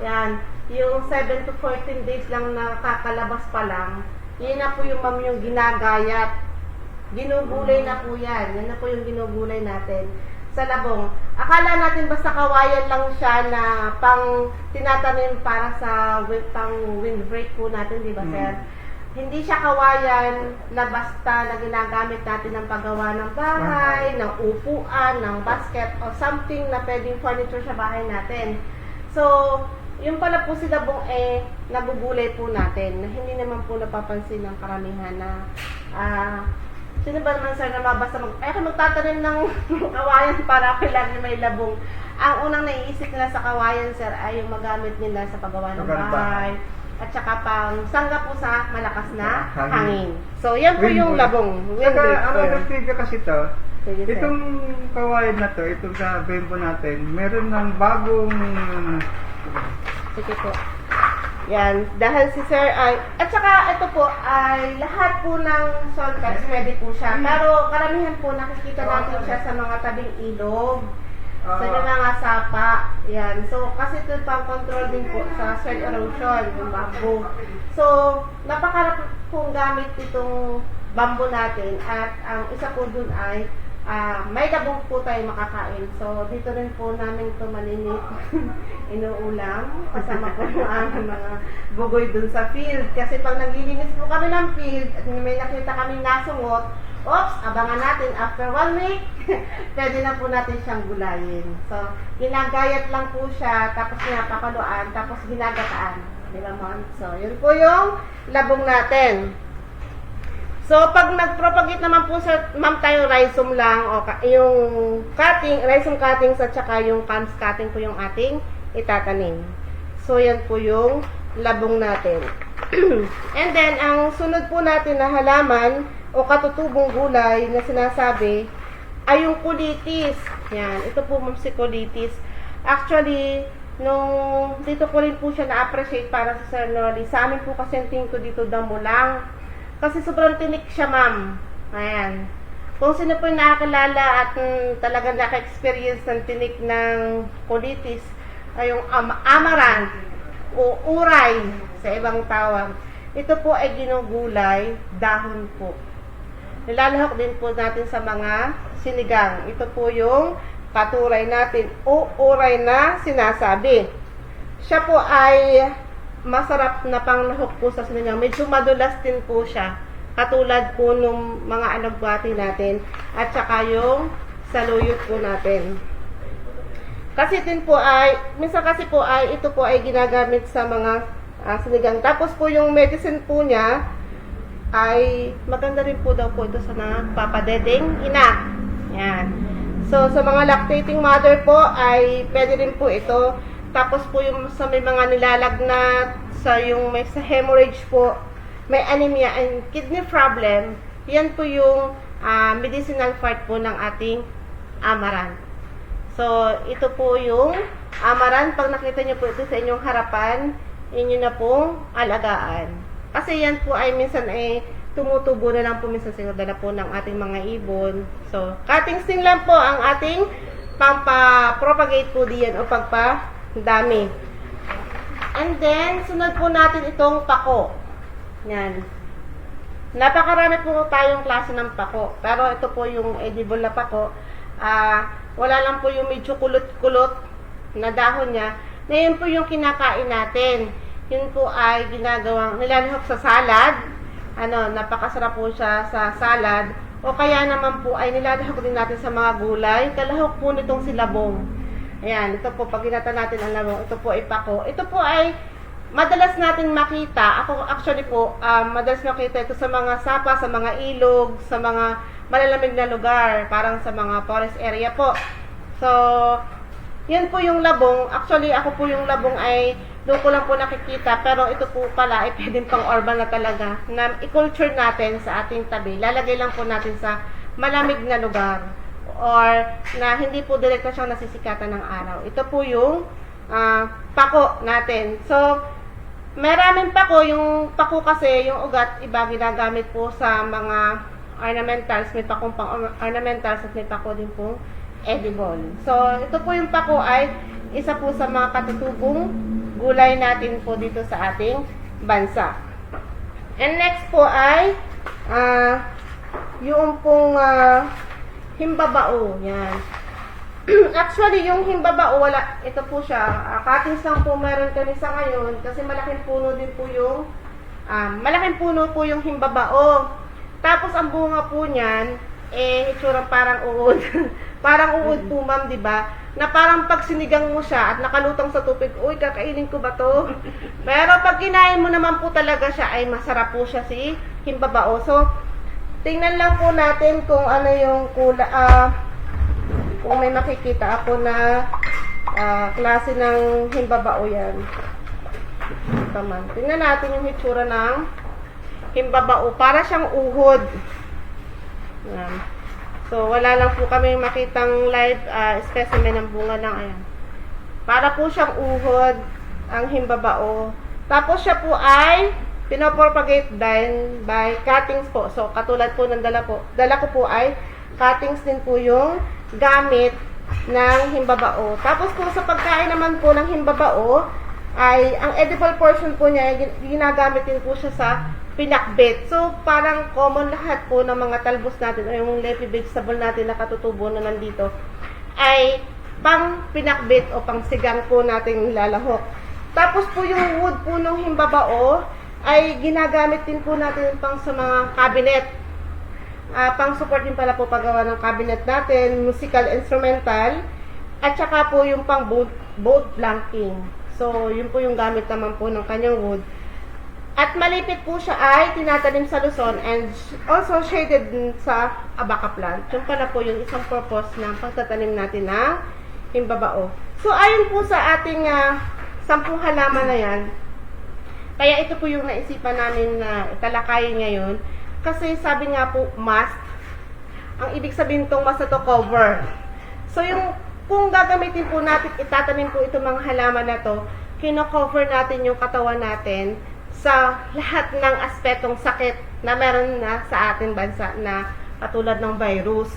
yan, yung 7 to 14 days lang nakakalabas pa lang. Yan na po yung, ma'am, yung ginagayat. Ginugulay na po yan. Yan na po yung ginugulay natin sa labong. Akala natin basta kawayan lang siya na pang tinatanim para sa pang windbreak po natin, di ba, sir? Hindi siya kawayan na basta na ginagamit natin ng paggawa ng bahay, ng upuan, ng basket, o something na pwedeng furniture sa bahay natin. So, yung pala po si labong nagugulay po natin na hindi naman po napapansin ng karamihan na sino ba naman, sir, na basta magtatanim ng kawayan para kailangan may labong. Ang unang naiisip nila sa kawayan, sir, ay yung magamit nila sa paggawa ng bahay. At saka pang sangga po sa malakas na hangin. So, yan po yung labong. Saka, ang trivia kasi to, Sige, sir. itong kawain na to, itong sa bembo natin, meron ng bagong... Sige po. Yan. Dahil si sir ay... At saka ito po ay lahat po ng salt cuts pwede po siya. Pero karamihan po nakikita natin siya sa mga tabing ilog. Sa mga sapa. Yan. So, kasi ito pang control din po sa soil erosion, yung bamboo. So, napakarap pong gamit itong bamboo natin. At ang isa po dun ay may labong po tayo makakain. So, dito rin po namin ito malinit inuulam. Kasama po ang mga bugoy dun sa field. Kasi pag naglilinis po kami ng field at may nakita kaming nasungot, oops, abangan natin after 1 week, pwede na po natin siyang gulayin. So, ginagayat lang po siya, tapos pinapakaluan, tapos ginagataan. Di ba, ma'am? So, yun po yung labong natin. So, pag nag-propagate naman po sa ma'am tayo rhizome lang o yung cutting, rhizome cuttings at saka yung cans cutting po yung ating itatanim. So, yan po yung labong natin. And then, ang sunod po natin na halaman o katutubong gulay na sinasabi ay yung kulitis. Yan, ito po ma'am si kulitis. Actually, nung dito ko rin po siya na-appreciate para sa Sir Noli. Sa amin po kasi yung tingin ko dito damo lang. Kasi sobrang tinik siya, ma'am. Ayan. Kung sino po yung nakakilala at talagang naka-experience ng tinik ng colitis, ay yung amaranth o uray sa ibang tawag. Ito po ay ginugulay, dahon po. Nilalahok din po natin sa mga sinigang. Ito po yung katuray natin o uray na sinasabi. Siya po ay masarap na panglahok po sa sinigang. Medyo madulas din po siya. Katulad po nung mga alagbati natin. At saka yung saluyot po natin. Kasi din po ay, minsan kasi po ay, ito po ay ginagamit sa mga sinigang. Tapos po yung medicine po niya, ay maganda rin po daw po ito sa mga papadedeng ina. Yan. So, sa mga lactating mother po, ay pwede rin po ito. Tapos po yung sa may mga nilalagnat, sa yung may sa hemorrhage po, may anemia and kidney problem, yan po yung medicinal part po ng ating amaranth. So, ito po yung amaranth. Pag nakita nyo po ito sa inyong harapan, inyo na pong alagaan. Kasi yan po ay minsan ay tumutubo na lang po minsan sa dala po ng ating mga ibon. So, cuttings din lang po ang ating pampa-propagate po diyan o pagpa-dami. And then, sunod po natin itong pako. Yan. Napakarami po tayong klase ng pako. Pero ito po yung edible na pako. Wala lang po yung medyo kulot-kulot na dahon niya. Na yun po yung kinakain natin. Yun po ay ginagawang nilalahok sa salad. Napakasarap po siya sa salad. O kaya naman po ay nilalahok din natin sa mga gulay. Kalahok po nitong silabong. Ayan, ito po, pag ginata natin ang labong, ito po ay pako. Ito po ay madalas natin makita. Ako actually po, madalas makita ito sa mga sapa, sa mga ilog, sa mga malalamig na lugar. Parang sa mga forest area po. So, yun po yung labong. Actually, ako po yung labong ay doon ko lang po nakikita, pero ito po pala ay pwedeng pang urban na talaga na i-culture natin sa ating tabi. Lalagay lang po natin sa malamig na lugar or na hindi po direkta siyang nasisikatan ng araw. Ito po yung pako natin. So, maraming pako. Yung pako kasi, yung ugat, iba ginagamit po sa mga ornamentals. May pakong pang ornamentals at may pako din po edible. So, ito po yung pako ay isa po sa mga katutubong gulay natin po dito sa ating bansa. And next po ay yung pong himbabao. Yan. Actually, yung himbabao, wala. Ito po siya. Cuttings lang po meron kami sa ngayon kasi malaking puno din po yung malaking puno po yung himbabao. Tapos ang bunga po niyan itsurang parang uod. Parang uod po, ma'am, di ba? Na parang pag sinigang mo siya at nakalutang sa tubig, uy, kakainin ko ba to? Pero pag kinain mo naman po talaga siya, ay masarap po siya si himbabao. So, tingnan lang po natin kung ano yung kung may makikita ako na klase ng himbabao yan. Taman. Tingnan natin yung hitsura ng himbabao. Para siyang uhod. Yan. So, wala lang po kami makitang live specimen ng bunga ng ayan. Para po siyang uhod ang himbabao. Tapos siya po ay pinopropagate din by cuttings po. So, katulad po ng dala ko po ay cuttings din po yung gamit ng himbabao. Tapos po sa pagkain naman po ng himbabao ay ang edible portion po niya ay ginagamit din po siya sa pinakbet. So, parang common lahat po ng mga talbos natin o yung leafy vegetable natin na katutubo na nandito ay pang pinakbet o pang sigang po natin lalahok. Tapos po yung wood po ng himbabao ay ginagamit din po natin pang sa mga cabinet. Pang support din pala po paggawa ng cabinet natin, musical, instrumental, at saka po yung pang boat planking. So, yun po yung gamit naman po ng kanyang wood. At malipit po siya ay tinatanim sa Luzon and also shaded din sa abaca plant. Yung pala po yung isang purpose ng pagtatanim natin ng himbabao. So ayon po sa ating 10 halaman na yan, kaya ito po yung naisipan namin na italakayin ngayon. Kasi sabi nga po, must. Ang ibig sabihin itong must na to, cover. So yung kung gagamitin po natin, itatanim po itong mga halaman na to, kino-cover natin yung katawan natin sa lahat ng aspetong sakit na meron na sa ating bansa na katulad ng virus.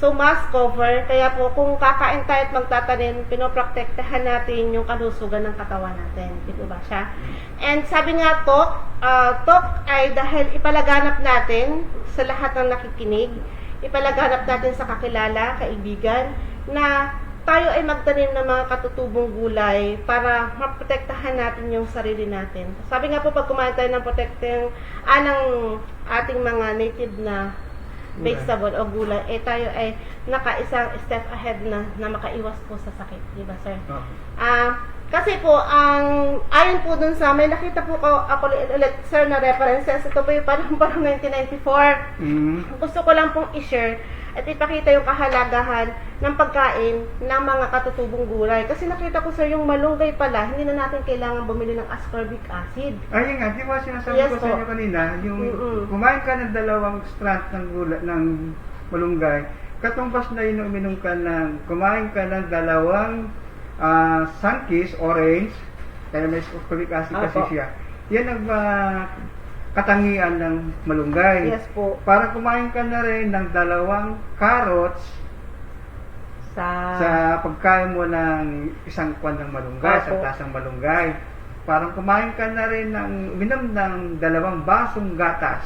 So, must cover. Kaya po, kung kakain tayo at magtatanim, pinoprotektahan natin yung kalusugan ng katawan natin. Di ba siya? And sabi nga, talk ay dahil ipalaganap natin sa lahat ng nakikinig, ipalaganap natin sa kakilala, kaibigan, na tayo ay magtanim ng mga katutubong gulay para maprotektahan natin yung sarili natin. Sabi nga po, pag kumain tayo ng ng ating mga native na vegetable o gulay, tayo ay naka-isang step ahead na makaiwas po sa sakit. Diba, sir? Kasi po, ayon po dun sa, may nakita po ako ulit, sir, na references. Ito po yung parang 1994. Gusto ko lang pong i-share at ipakita yung kahalagahan ng pagkain ng mga katutubong gulay. Kasi nakita ko, sir, yung malunggay pala, hindi na natin kailangan bumili ng ascorbic acid. Ayun nga, di ba sinasabi Yes ko sa po. inyo kanina, yung kumain ka ng 2 strand ng malunggay, katumbas na uminom ka kumain ka ng 2 sunkist, orange, kaya may ascorbic acid kasi Opo. siya. Yan ang katangian ng malunggay. Yes po. Para kumain ka na rin ng 2 carrots sa pagkain mo ng 1 kwan ng malunggay, Opo. 1 tasang malunggay. Parang kumain ka na rin uminom ng 2 basong gatas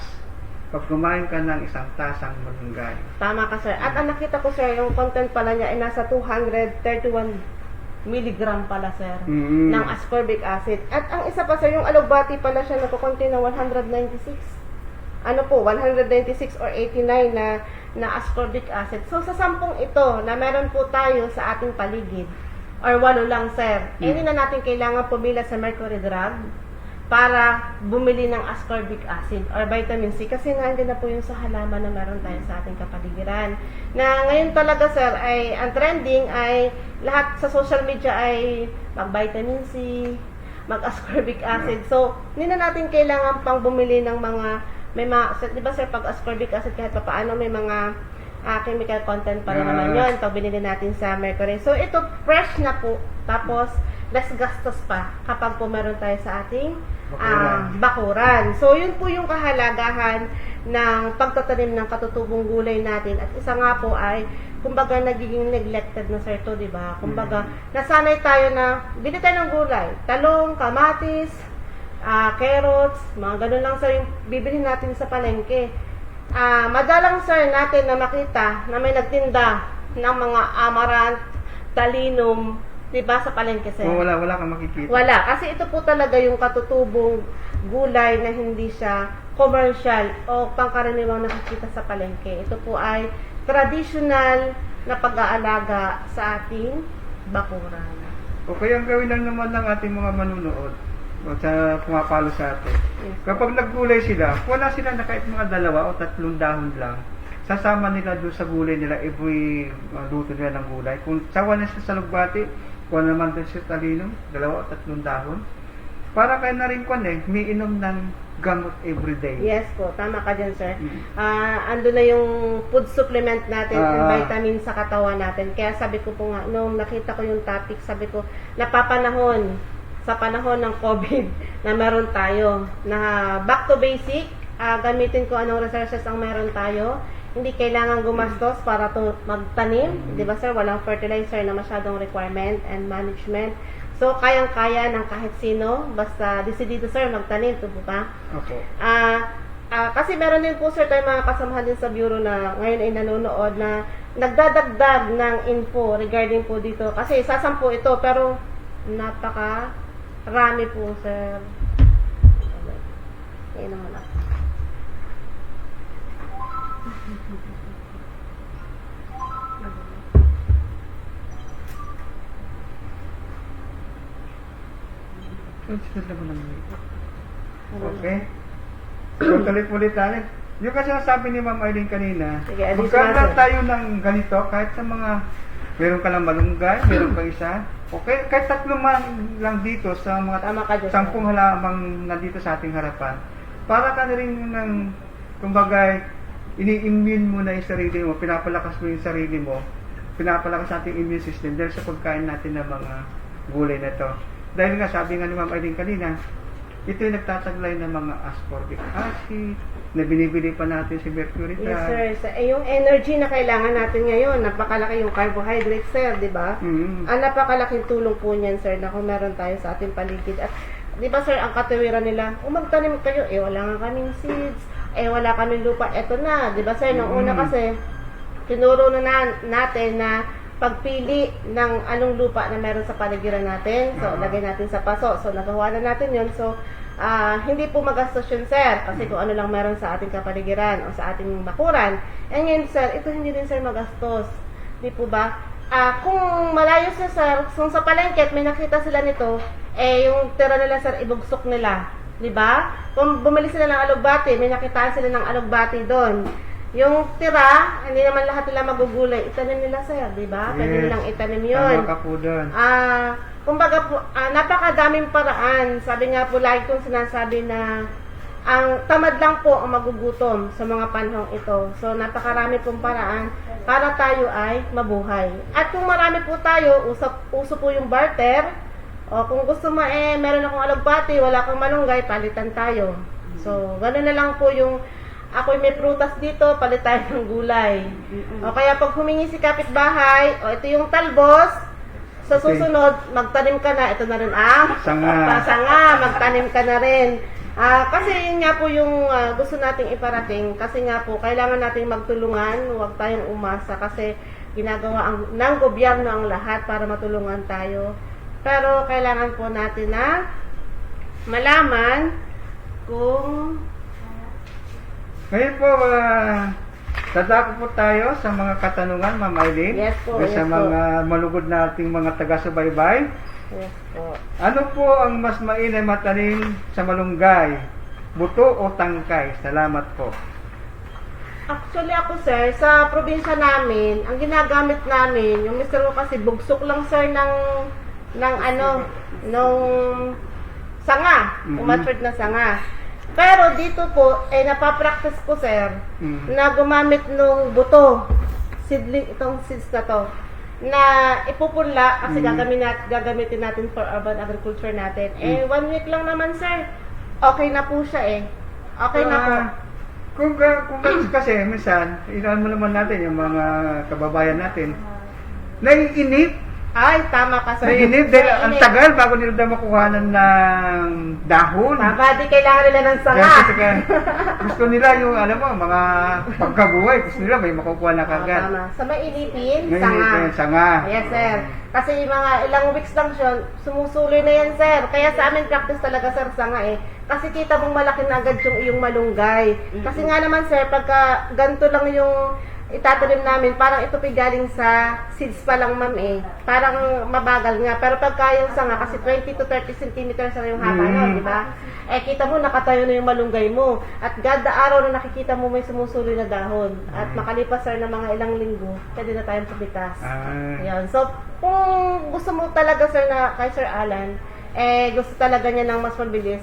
pag kumain ka ng 1 tasang malunggay. Tama ka, sir. At ang nakita ko, sir, yung content pala niya ay nasa 231 milligram pala, sir, ng ascorbic acid. At ang isa pa, sir, yung alugbati pala siya nagkukontain ng 196. 196 or 89 na ascorbic acid. So, sa 10 ito na meron po tayo sa ating paligid, or 8 lang, sir, hindi na natin kailangan pumila sa mercury drug para bumili ng ascorbic acid or vitamin C kasi nandiyan na po yung sa halaman na meron tayo sa ating kapaligiran. Na ngayon talaga, sir, ay ang trending ay lahat sa social media ay mag-vitamin C, mag-ascorbic acid. So, hindi na natin kailangan pang bumili ng may mga, di ba, sir, pag ascorbic acid kahit pa paano may mga chemical content pa rin naman yun pag binili natin sa mercury. So, ito fresh na po. Tapos, less gastos pa kapag po meron tayo sa ating bakuran. So, yun po yung kahalagahan ng pagtatanim ng katutubong gulay natin. At isa nga po ay, kumbaga, nagiging neglected na, sir, to, di ba? Kumbaga, nasanay tayo na, bili tayo ng gulay, talong, kamatis, carrots, mga ganun lang, sir, yung bibili natin sa palengke. Madalang, sir, natin na makita na may nagtinda ng mga amaranth, talinum, diba, sa palengke, sir? Wala kang makikita. Wala. Kasi ito po talaga yung katutubong gulay na hindi siya commercial o pangkaraniwang nakikita sa palengke. Ito po ay traditional na pag-aalaga sa ating bakuran. O kaya ang gawin lang naman ng ating mga manunood o sa pumapalo sa atin. Yes. Kapag naggulay sila, wala sila na kahit mga 2 o 3 dahon lang. Sasama nila doon sa gulay nila every luto nila ng gulay. Kung sawa na siya sa lugbati, kung naman doon siya talino, 2 o 3 dahon. Para kayo na rin may inom ng gamot everyday. Yes po, tama ka dyan, sir. Ando na yung food supplement natin and vitamin sa katawan natin. Kaya sabi ko po nga, nung nakita ko yung topic, sabi ko, napapanahon sa panahon ng COVID na meron tayo na back to basic, gamitin ko anong resources ang meron tayo. Hindi kailangan gumastos para magtanim, di ba, sir? Walang fertilizer na masyadong requirement and management. So, kayang-kaya ng kahit sino, basta decidido, sir, magtanim, tubo pa. Okay. Kasi meron din po, sir, tayo mga kasamahan din sa bureau na ngayon ay nanonood na nagdadagdag ng info regarding po dito. Kasi isa 10 ito, pero rami po, sir. Ayun naman ako. Ang sunod naman ng Okay? So, tuloy-tuloy tayo. Yung kasi sabi ni Ma'am Eileen kanina, Sige, alis magkaroon na, sir. tayo ng ganito, kahit sa mga, meron ka lang malunggay, meron ka isa, okay, kahit 3 man lang dito sa mga Tama ka dyan, 10 halamang nandito sa ating harapan, para ka na rin ng, kumbaga, ini-immune mo na yung sarili mo, pinapalakas mo yung sarili mo, pinapalakas ating immune system dahil sa pagkain natin ng mga gulay na to. Dahil nga, sabi nga ni Ma'am Eileen kanina, ito yung nagtataglay ng mga ascorbic acid, na binibili pa natin si mercury. Yes, sir. Yung energy na kailangan natin ngayon, napakalaki yung carbohydrates, sir, di ba? Ang napakalaking tulong po niyan, sir, na kung meron tayo sa ating paligid. At, di ba, sir, ang katuwiran nila, magtanim kayo, wala nga kaming seeds, wala kaming lupa, eto na, di ba, sir? Nung una kasi, tinuro na natin na pagpili ng anong lupa na meron sa paligiran natin. So, lagay natin sa paso. So, nagawa na natin yun. So, hindi po magastos yun, sir. Kasi kung ano lang meron sa ating kapaligiran o sa ating bakuran. And ngayon, sir, ito hindi rin, sir, magastos. Di po ba? Kung malayo siya, sir, kung sa palengke at may nakita sila nito, yung tira nila, sir, ibugsok nila. Di ba? Kung bumili sila ng alugbati, may nakitaan sila ng alugbati doon. Yung tira, hindi naman lahat nila magugulay. Itanim nila, sir, di ba? Pwede nilang itanim yun. Tama ka po doon. Kumbaga po, napakadaming paraan. Sabi nga po, lagi kong sinasabi na ang tamad lang po ang magugutom sa mga panahong ito. So, napakarami pong paraan para tayo ay mabuhay. At kung marami po tayo, uso po yung barter. O kung gusto mo, meron akong alugbati, wala kang malunggay, palitan tayo. So, gano'n na lang po yung ako'y may prutas dito, palit tayo ng gulay. O kaya pag humingi si kapitbahay, ito yung talbos, sa susunod, magtanim ka na, ito na rin sanga, magtanim ka na rin. Kasi yun nga po yung gusto nating iparating, kasi nga po, kailangan nating magtulungan, huwag tayong umasa, kasi ginagawa ng gobyerno ang lahat para matulungan tayo. Pero kailangan po natin na malaman kung Ngayon po, dadako po tayo sa mga katanungan, Ma'am Eileen. Yes po, Sa yes mga malugod nating mga taga-subaybay. yes po. Ano po ang mas mainam matanim sa malunggay? Buto o tangkay? Salamat po. Actually ako, sir, sa probinsya namin, ang ginagamit namin, yung mister ko kasi bugsok lang, sir, ng nung sanga, matured na sanga. Pero dito po, napapractice ko, sir, na gumamit nung buto, seedling, itong seeds na to, na ipupunla kasi gagamitin natin for urban agriculture natin. 1 week lang naman, sir. Okay na po siya Okay na po. Kung kasi, minsan, ilan mo naman natin yung mga kababayan natin, naiinip. Ay, tama ka, sir. Naiinip dahil ang tagal bago nila daw makuhanan ng dahon. Tama, di kailangan nila ng sanga. Kaya, gusto nila yung, mga pagkabuhay. Gusto nila may makukuha na kagad. Tama. Sa mainipin, Ngayon, sanga. ito yung sanga. Yes, sir. Kasi yung mga ilang weeks lang siya, sumusuloy na yan, sir. Kaya sa amin practice talaga, sir, sanga Kasi kita mong malaki na agad yung iyong malunggay. Kasi nga naman, sir, pagka ganito lang yung itatanim namin, parang ito galing sa seeds pa lang, ma'am Parang mabagal nga. Pero pagka yung sanga, kasi 20 to 30 centimeters na yung haba nun, di ba? Kita mo, nakatayo na yung malunggay mo. At gada araw na nakikita mo may sumusuloy na dahon. At makalipas, sir, ng mga ilang linggo, pwede na tayong pumitas. Yan. So, kung gusto mo talaga, sir, na kay Sir Alan, gusto talaga niya ng mas mabilis,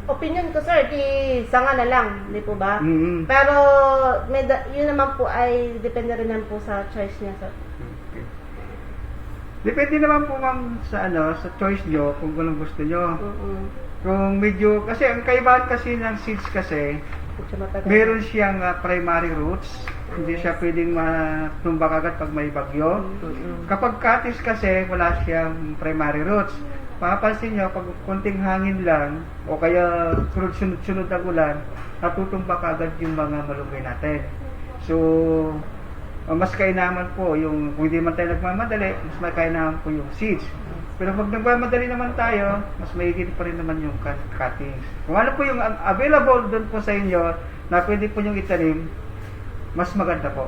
opinion ko, sir, di sanga na lang, di po ba? Pero yun naman po ay depende rin naman po sa choice niya, sir. Okay. Depende naman po, ma'am, sa sa choice nyo, kung anong gusto nyo. Kung medyo, kasi ang kaibahan kasi ng seeds kasi, meron siyang primary roots. Hindi siya pwedeng matumbak agad pag may bagyo. Kapag cutis kasi, wala siyang primary roots. Papansin nyo, pag konting hangin lang, o kaya sunod-sunod na ulan, natutumbak agad yung mga malunggay natin. So, mas kainaman po, kung hindi man tayo nagmamadali, mas may kainaman po yung seeds. Pero pag nagmamadali naman tayo, mas mahigit pa rin naman yung cuttings. Kung ano po yung available doon po sa inyo, na pwede po yung itanim, mas maganda po.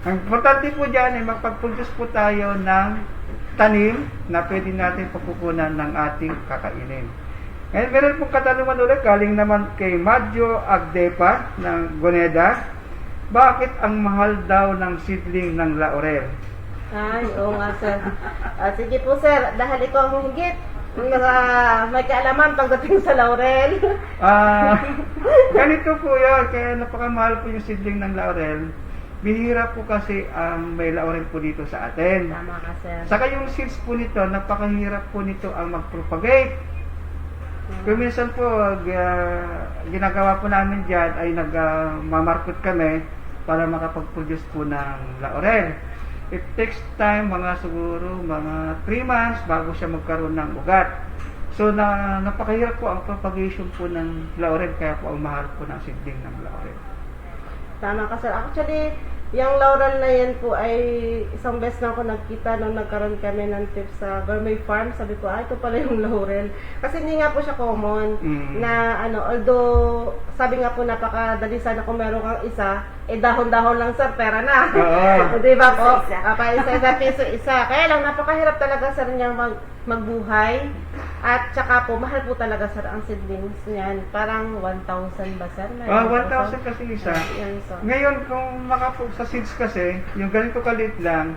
Ang importante po dyan ay magpag-produce po tayo ng tanim na pwede natin papupunan ng ating kakainin. Ngayon, meron pong katanungan ulit, galing naman kay Madjo Agdepa ng Goneda. Bakit ang mahal daw ng seedling ng laurel? Ay, oo nga, sir. Sige po, sir. Dahil ikaw ang higit. May kaalaman pagdating sa laurel. Ganito po yun, kaya napakamahal po yung seedling ng laurel. Bihira po kasi may laurel po dito sa atin. Tama ka, sir. Saka yung seeds po nito, napakahirap po nito ang mag-propagate. Kung minsan po, ginagawa po namin dyan ay nagmamarkot kami para makapag-produce po ng laurel. It takes time, siguro mga 3 months bago siya magkaroon ng ugat. So, napakahirap po ang propagation po ng laurel, kaya po ang mahal po ng seedling ng laurel. Tama ka, sir. Actually, yung laurel na yan po ay isang beses na ako nagkita nung nagkaroon kami ng trip sa Gourmet Farm. Sabi ko, ito pala yung laurel. Kasi hindi nga po siya common na although sabi nga po napakadali sana kung meron kang isa, dahon-dahon lang, sir, pera na. Oo. Di ba po? Isa-isa. Isa-isa, piso-isa. Kaya lang, napakahirap talaga, sir, niyang magbuhay. At saka po, mahal po talaga, sir, ang seedlings niyan. Parang 1,000 ba, sir? 1,000 kasi isa. Yan, so. Ngayon, kung sa seeds kasi, yung ganito kalit lang,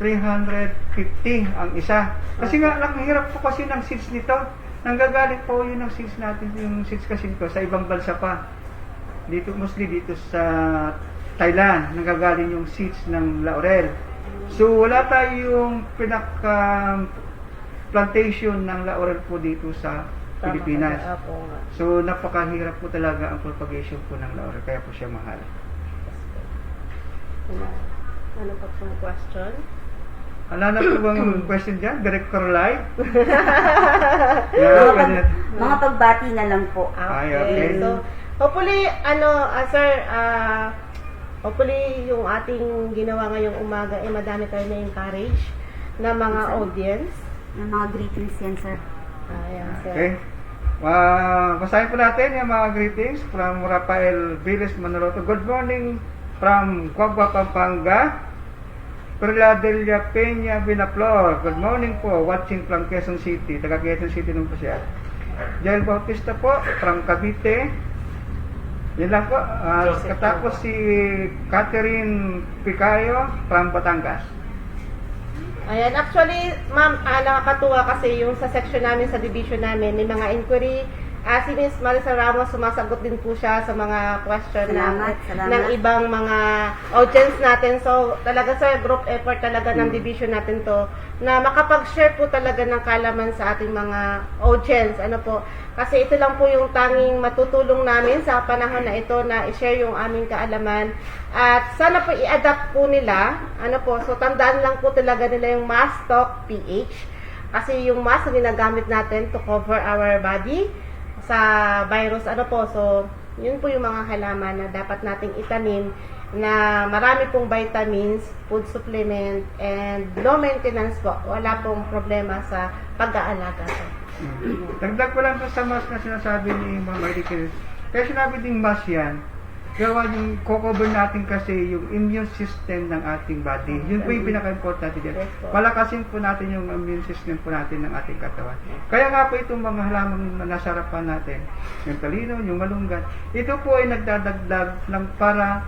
350 ang isa. Kasi nga, hirap po kasi ng seeds nito. Nanggagaling po yun ng seeds natin, yung seeds kasi nito, sa ibang bansa pa. Mostly dito sa Thailand, nanggagaling yung seeds ng laurel. So, wala tayong plantation ng laurel po dito sa Pilipinas. So, napakahirap po talaga ang propagation po ng laurel, kaya po siya mahal. Ano pa pong question? Wala na po bang question dyan? Director Live? Mga pagbati na lang po. Ay, okay. So, hopefully, sir, hopefully yung ating ginawa ngayong umaga ay madami tayo na encourage na mga audience. Yung mga greetings yan, sir. Ayan, sir. Okay. Basahin po natin yung mga greetings from Rafael Viles Manoroto. Good morning from Guagua, Pampanga. Perla Delia Peña Binaflor. Good morning po. Watching from Quezon City. Taga Quezon City nung po siya. Jael Bautista po from Cavite. Yan lang po. Katapos si Catherine Picayo from Batangas. Ayan, actually, ma'am, nakakatuwa kasi yung sa section namin, sa division namin, may mga inquiry. Si Ms. Marisa Ramos, sumasagot din po siya sa mga question Salamat. ng ibang mga audience natin. So, talaga sir, group effort talaga ng division natin to na makapag-share po talaga ng kaalaman sa ating mga audience. Ano po? Kasi ito lang po yung tanging matutulong namin sa panahon na ito na i-share yung aming kaalaman. At sana po i-adapt po nila. Ano po? So, tandaan lang po talaga nila yung Mass Talk PH. Kasi yung mask na ginagamit natin to cover our body sa virus, so yun po yung mga halaman na dapat nating itanim na marami pong vitamins, food supplement, and low maintenance po. Wala pong problema sa pag-aalaga po. Dagdag ko lang po sa mask na sinasabi ni Ma'am Maricel. Kaya sinabi ding mask yan, gawa yung cover natin kasi yung immune system ng ating body. Yun po yung pinaka-importante dyan. Yes, po. Palakasin po natin yung immune system po natin ng ating katawan. Kaya nga po itong mga halaman na nasa harapan natin, yung talino, yung malunggay, ito po ay nagdadagdag ng para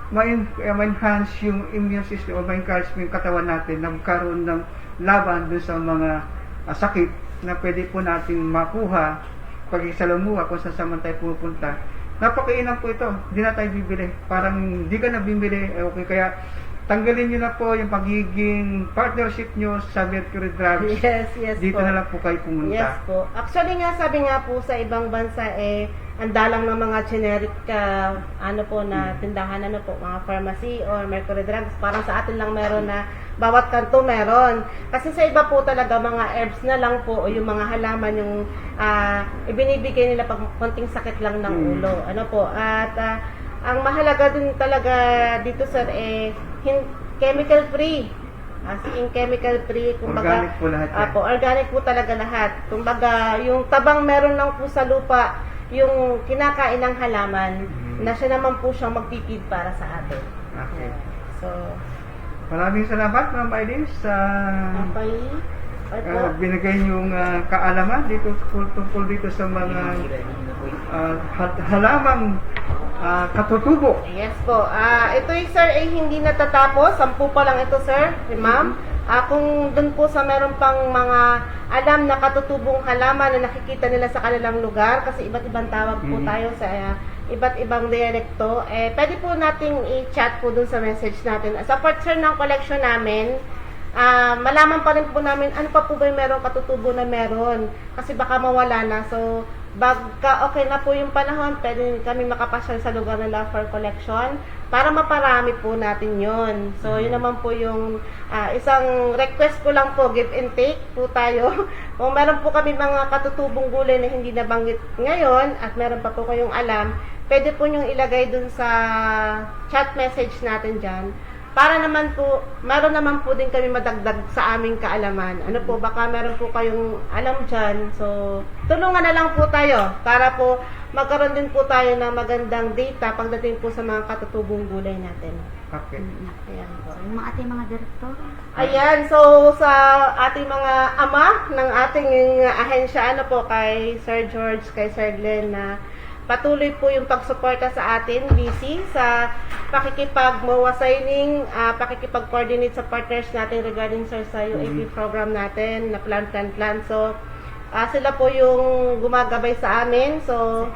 ma-enhance yung immune system o ma-encourage yung katawan natin na magkaroon ng laban dun sa mga sakit na pwede po natin makuha pag isalamuha kung saan man tayo pupunta. Napakainam po ito. Hindi na tayo bibili. Parang hindi ka na bibili. Okay, kaya tanggalin nyo na po yung pagiging partnership nyo sa Mercury Drugs. Yes Dito po. na lang po kayo pumunta. Yes po. Actually nga, sabi nga po sa ibang bansa ang dalang ng mga generic na tindahan, mga pharmacy or Mercury Drugs. Parang sa atin lang meron na bawat kanto meron. Kasi sa iba po talaga mga herbs na lang po o yung mga halaman yung ibinibigay nila pag konting sakit lang ng ulo. At ang mahalaga din talaga dito sir chemical free. As in chemical free, kumbaga Organic po lahat yan. organic po talaga lahat. Kumbaga yung tabang meron lang po sa lupa, yung kinakain ng halaman na siya naman po siyang magtitid para sa atin. Okay. So, Maraming salamat, Ma'am Aileen, sa okay. binigay yung kaalaman dito tungkol dito sa mga halamang katutubo. Yes po. Ito sir ay hindi natatapos. 10 pa lang ito sir, ma'am. Kung dun po sa meron pang mga alam na katutubong halaman na nakikita nila sa kanilang lugar, kasi iba't ibang tawag po tayo sa iba't ibang dialekto, pwede po nating i-chat po dun sa message natin. Sa part sir ng collection namin, malaman pa rin po namin ano pa po ba yung merong katutubo na meron, kasi baka mawala na. So bagka okay na po yung panahon, pwede kami makapasyal sa lugar nila for collection para maparami po natin yon. So yun naman po yung isang request ko lang po, give and take po tayo. Kung meron po kami mga katutubong gulay na hindi nabanggit ngayon at meron pa po kayong alam, pwede po nyong ilagay dun sa chat message natin dyan. Para naman po, meron naman po din kami madagdag sa aming kaalaman. Ano po, baka meron po kayong alam dyan. So, tulungan na lang po tayo para po magkaroon din po tayo ng magandang data pagdating po sa mga katutubong gulay natin. Okay. Ayan po. So, yung mga ating mga direktor. Ayan, so sa ating mga ama ng ating ahensya, ano po, kay Sir George, kay Sir Glenn, na patuloy po yung pagsuporta sa atin, busy, sa pakikipag-MOA signing, pakikipag-coordinate sa partners natin regarding sir sa UAP program natin, na plan. So, sila po yung gumagabay sa amin. So,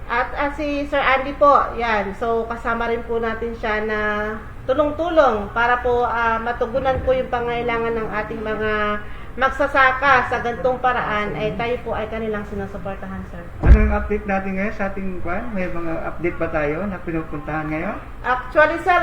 at si Sir Andy po, yan. So, kasama rin po natin siya na tulong-tulong para po matugunan po yung pangailangan ng ating mga magsasaka sa gantong paraan, ay tayo po ay kanilang sinusuportahan, sir. Ano yung update natin ngayon sa ating kwan? May mga update ba tayo na pinupuntahan ngayon? Actually, sir,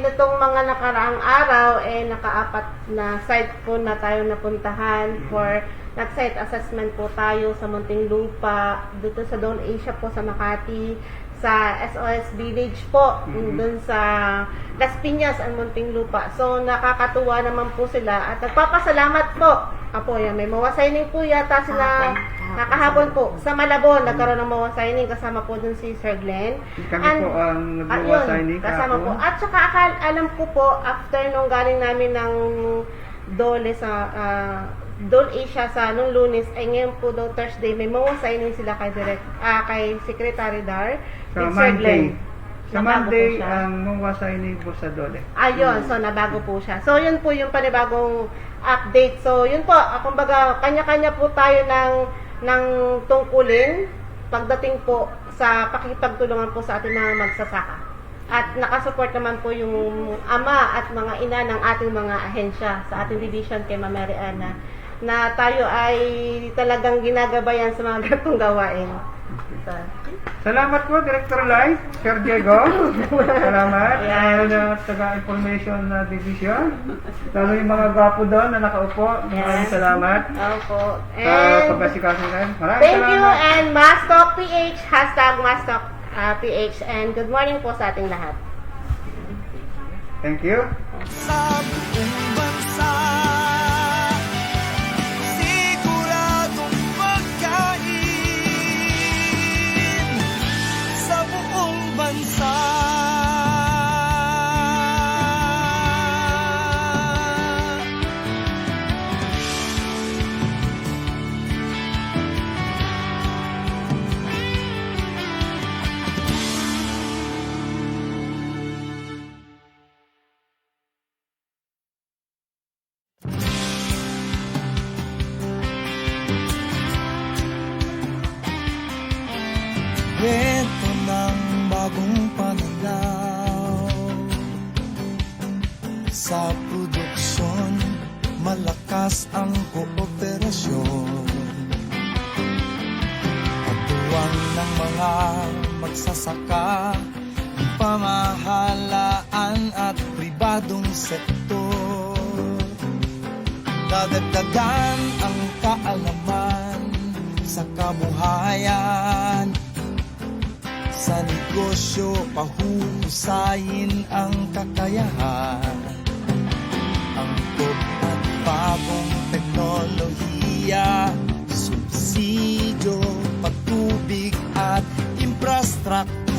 nitong mga nakaraang araw, naka-4 na site po na tayo napuntahan for nag-site assessment po tayo sa Muntinlupa, dito sa Don Asia po sa Makati, sa SOS Village po, dun sa Las Piñas and Muntinlupa. So, nakakatuwa naman po sila at nagpapasalamat po. Apo, yan, may MOA signing po yata sila nakahapon po. Sa Malabon, nagkaroon ng MOA signing, kasama po dun si Sir Glenn. Kami po ang nag-MOA signing kasama po. kahapon. At saka alam ko po, after nung galing namin ng Dole sa Don Asia sa nung Lunes, ay ngayon po daw Thursday, may MOA signing sila kay Secretary Dar. Sa with Sir Glenn. Monday. Sa Nabago Monday, po siya. ang MOA signing po sa Dole. Ayun, so nabago po siya. So yun po yung panibagong update. So yun po, kumbaga kanya-kanya po tayo ng tungkulin pagdating po sa pakikipagtulungan po sa ating mga magsasaka. At nakasupport naman po yung ama at mga ina ng ating mga ahensya sa ating division kay Ma'am Mary Ana, na tayo ay talagang ginagabayan sa mga ganitong gawain. So, Salamat po, Director Lai, Sir Diego. Salamat. Ayan. Taga-information na division. Lalo yung mga gwapo doon na nakaupo. Maraming salamat. opo. Sa And pagkasikaso na. Maraming thank you salamat. and Mastalk PH, hashtag Mastalk PH, and good morning po sa ating lahat. Thank you. sa buong bansa. Siguradong pagkain sa buong bansa. Kwento ng bagong pananaw sa produksyon, malakas ang kooperasyon. Pagtuwang ng mga magsasaka, pamahalaan at pribadong sektor. Dadagdagan ang kaalaman sa kabuhayan. Sa negosyo, pahusayin ang kakayahan. Angkop at bagong teknolohiya, subsidyo, patubig at infrastructure.